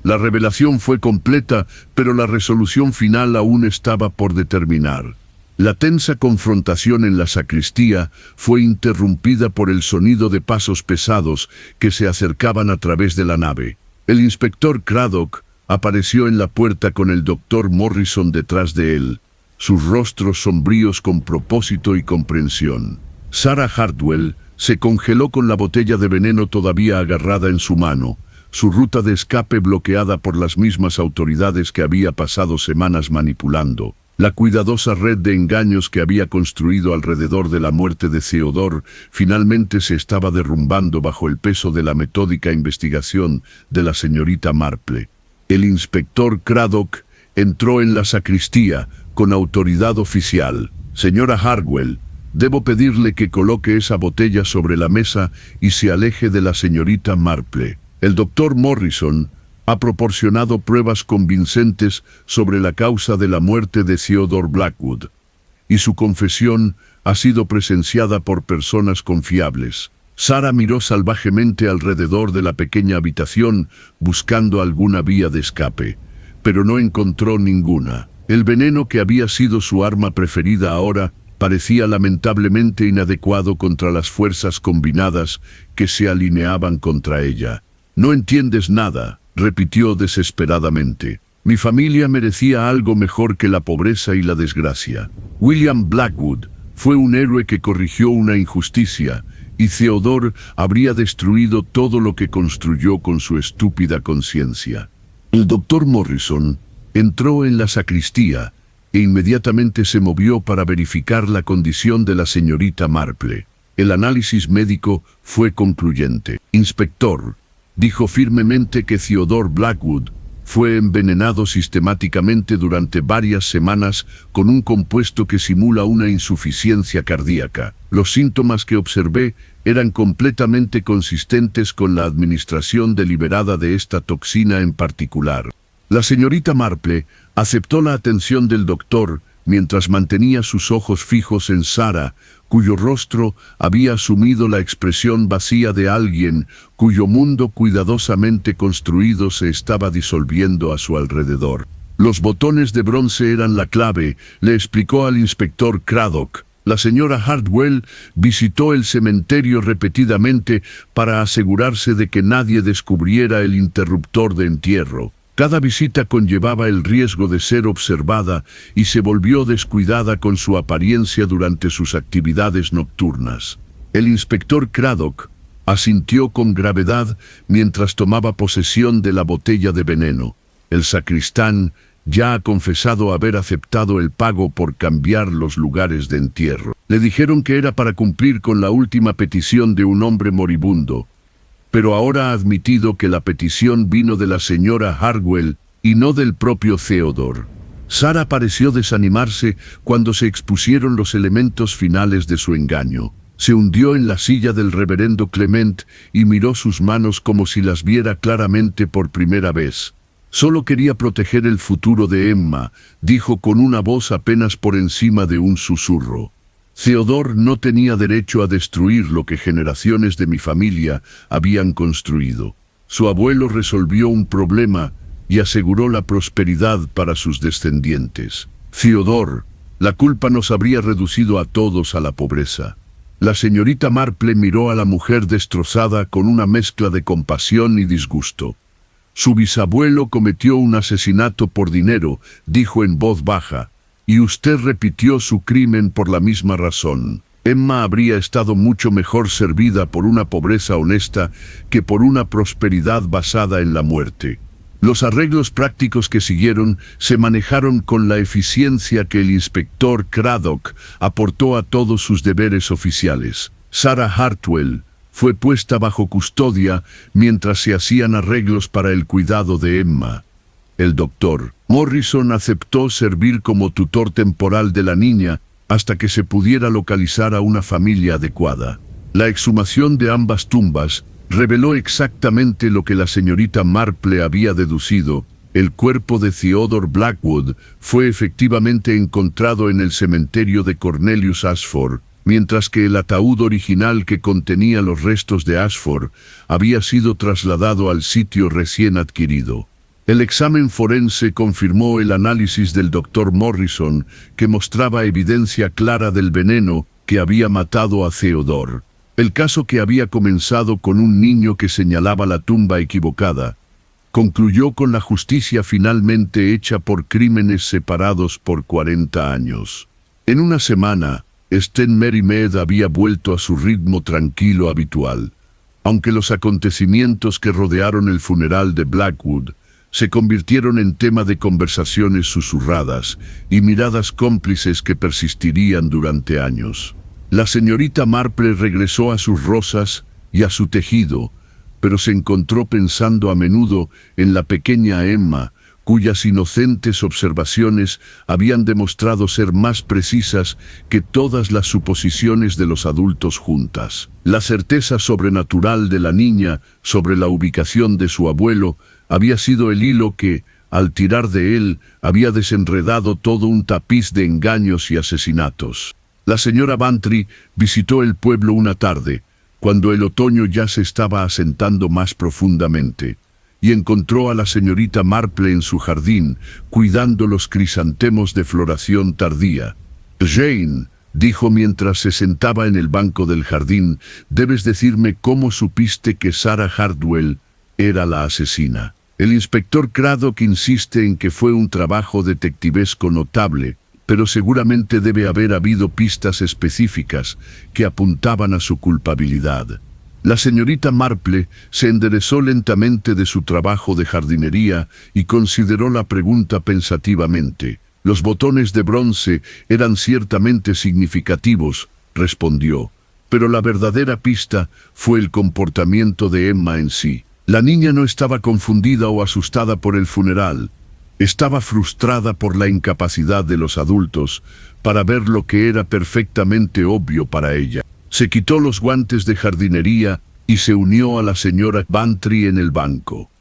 La revelación fue completa, pero la resolución final aún estaba por determinar. La tensa confrontación en la sacristía fue interrumpida por el sonido de pasos pesados que se acercaban a través de la nave. El inspector Craddock apareció en la puerta con el doctor Morrison detrás de él, sus rostros sombríos con propósito y comprensión. Sarah Hartwell se congeló con la botella de veneno todavía agarrada en su mano, su ruta de escape bloqueada por las mismas autoridades que había pasado semanas manipulando. La cuidadosa red de engaños que había construido alrededor de la muerte de Theodore finalmente se estaba derrumbando bajo el peso de la metódica investigación de la señorita Marple. El inspector Craddock entró en la sacristía con autoridad oficial. «Señora Hartwell, debo pedirle que coloque esa botella sobre la mesa y se aleje de la señorita Marple. El doctor Morrison ha proporcionado pruebas convincentes sobre la causa de la muerte de Theodore Blackwood, y su confesión ha sido presenciada por personas confiables». Sara miró salvajemente alrededor de la pequeña habitación buscando alguna vía de escape, pero no encontró ninguna. El veneno que había sido su arma preferida ahora parecía lamentablemente inadecuado contra las fuerzas combinadas que se alineaban contra ella. «No entiendes nada», repitió desesperadamente. «Mi familia merecía algo mejor que la pobreza y la desgracia. William Blackwood fue un héroe que corrigió una injusticia, y Theodore habría destruido todo lo que construyó con su estúpida conciencia». El doctor Morrison entró en la sacristía e inmediatamente se movió para verificar la condición de la señorita Marple. El análisis médico fue concluyente. «Inspector», dijo firmemente, que Theodore Blackwood fue envenenado sistemáticamente durante varias semanas con un compuesto que simula una insuficiencia cardíaca. Los síntomas que observé eran completamente consistentes con la administración deliberada de esta toxina en particular. La señorita Marple aceptó la atención del doctor mientras mantenía sus ojos fijos en Sara, cuyo rostro había asumido la expresión vacía de alguien cuyo mundo cuidadosamente construido se estaba disolviendo a su alrededor. «Los botones de bronce eran la clave», le explicó al inspector Craddock. «La señora Hartwell visitó el cementerio repetidamente para asegurarse de que nadie descubriera el interruptor de entierro. Cada visita conllevaba el riesgo de ser observada y se volvió descuidada con su apariencia durante sus actividades nocturnas». El inspector Craddock asintió con gravedad mientras tomaba posesión de la botella de veneno. El sacristán ya ha confesado haber aceptado el pago por cambiar los lugares de entierro. Le dijeron que era para cumplir con la última petición de un hombre moribundo, pero ahora ha admitido que la petición vino de la señora Hartwell y no del propio Theodore. Sara pareció desanimarse cuando se expusieron los elementos finales de su engaño. Se hundió en la silla del reverendo Clement y miró sus manos como si las viera claramente por primera vez. «Solo quería proteger el futuro de Emma», dijo con una voz apenas por encima de un susurro. «Theodore no tenía derecho a destruir lo que generaciones de mi familia habían construido». Su abuelo resolvió un problema y aseguró la prosperidad para sus descendientes. Theodore, la culpa nos habría reducido a todos a la pobreza. La señorita Marple miró a la mujer destrozada con una mezcla de compasión y disgusto. Su bisabuelo cometió un asesinato por dinero, dijo en voz baja, y usted repitió su crimen por la misma razón. Emma habría estado mucho mejor servida por una pobreza honesta que por una prosperidad basada en la muerte. Los arreglos prácticos que siguieron se manejaron con la eficiencia que el inspector Craddock aportó a todos sus deberes oficiales. Sarah Hartwell fue puesta bajo custodia mientras se hacían arreglos para el cuidado de Emma. El doctor Morrison aceptó servir como tutor temporal de la niña hasta que se pudiera localizar a una familia adecuada. La exhumación de ambas tumbas reveló exactamente lo que la señorita Marple había deducido. El cuerpo de Theodore Blackwood fue efectivamente encontrado en el cementerio de Cornelius Ashford, mientras que el ataúd original que contenía los restos de Ashford había sido trasladado al sitio recién adquirido. El examen forense confirmó el análisis del doctor Morrison, que mostraba evidencia clara del veneno que había matado a Theodore. El caso, que había comenzado con un niño que señalaba la tumba equivocada, concluyó con la justicia finalmente hecha por crímenes separados por 40 años. En una semana, St. Mary Mead había vuelto a su ritmo tranquilo habitual, aunque los acontecimientos que rodearon el funeral de Blackwood se convirtieron en tema de conversaciones susurradas y miradas cómplices que persistirían durante años. La señorita Marple regresó a sus rosas y a su tejido, pero se encontró pensando a menudo en la pequeña Emma, cuyas inocentes observaciones habían demostrado ser más precisas que todas las suposiciones de los adultos juntas. La certeza sobrenatural de la niña sobre la ubicación de su abuelo había sido el hilo que, al tirar de él, había desenredado todo un tapiz de engaños y asesinatos. La señora Bantry visitó el pueblo una tarde, cuando el otoño ya se estaba asentando más profundamente, y encontró a la señorita Marple en su jardín, cuidando los crisantemos de floración tardía. «Jane», dijo mientras se sentaba en el banco del jardín, «debes decirme cómo supiste que Sarah Hartwell era la asesina». El inspector Craddock insiste en que fue un trabajo detectivesco notable, pero seguramente debe haber habido pistas específicas que apuntaban a su culpabilidad. La señorita Marple se enderezó lentamente de su trabajo de jardinería y consideró la pregunta pensativamente. «Los botones de bronce eran ciertamente significativos», respondió, «pero la verdadera pista fue el comportamiento de Emma en sí. La niña no estaba confundida o asustada por el funeral. Estaba frustrada por la incapacidad de los adultos para ver lo que era perfectamente obvio para ella. Se quitó los guantes de jardinería y se unió a la señora Bantry en el banco.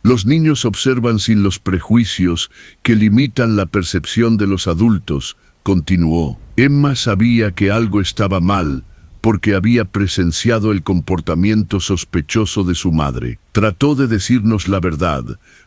Los niños observan sin los prejuicios que limitan la percepción de los adultos, continuó. Emma sabía que algo estaba mal, porque había presenciado el comportamiento sospechoso de su madre. Trató de decirnos la verdad,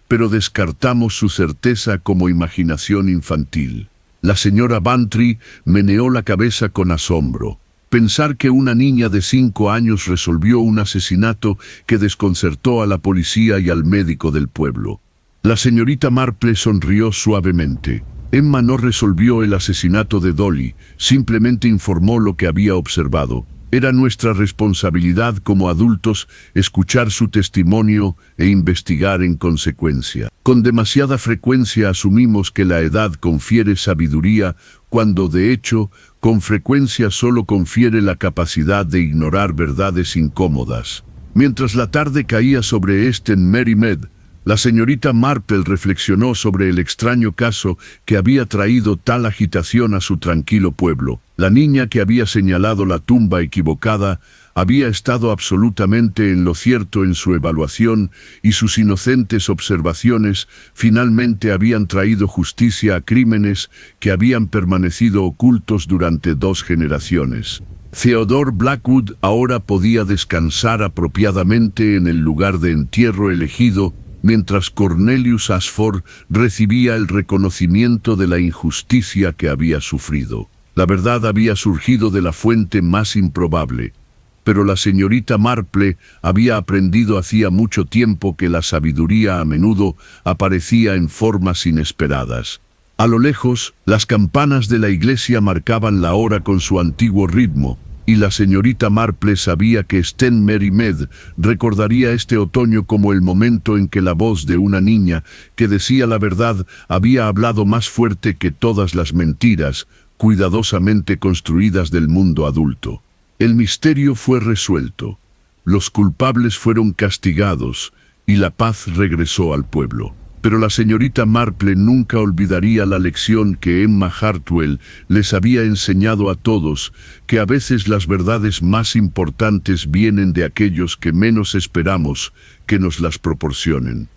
pero descartamos su certeza como imaginación infantil. La señora Bantry meneó la cabeza con asombro. Pensar que una niña de 5 años resolvió un asesinato que desconcertó a la policía y al médico del pueblo. La señorita Marple sonrió suavemente. Emma no resolvió el asesinato de Dolly, simplemente informó lo que había observado. Era nuestra responsabilidad como adultos escuchar su testimonio e investigar en consecuencia. Con demasiada frecuencia asumimos que la edad confiere sabiduría, cuando de hecho, con frecuencia solo confiere la capacidad de ignorar verdades incómodas. Mientras la tarde caía sobre St. Mary Mead, la señorita Marple reflexionó sobre el extraño caso que había traído tal agitación a su tranquilo pueblo. La niña que había señalado la tumba equivocada había estado absolutamente en lo cierto en su evaluación y sus inocentes observaciones finalmente habían traído justicia a crímenes que habían permanecido ocultos durante 2 generaciones. Theodore Blackwood ahora podía descansar apropiadamente en el lugar de entierro elegido, mientras Cornelius Ashford recibía el reconocimiento de la injusticia que había sufrido. La verdad había surgido de la fuente más improbable, pero la señorita Marple había aprendido hacía mucho tiempo que la sabiduría a menudo aparecía en formas inesperadas. A lo lejos, las campanas de la iglesia marcaban la hora con su antiguo ritmo, y la señorita Marple sabía que St. Mary Mead recordaría este otoño como el momento en que la voz de una niña que decía la verdad había hablado más fuerte que todas las mentiras cuidadosamente construidas del mundo adulto. El misterio fue resuelto, los culpables fueron castigados y la paz regresó al pueblo. Pero la señorita Marple nunca olvidaría la lección que Emma Hartwell les había enseñado a todos, que a veces las verdades más importantes vienen de aquellos que menos esperamos que nos las proporcionen.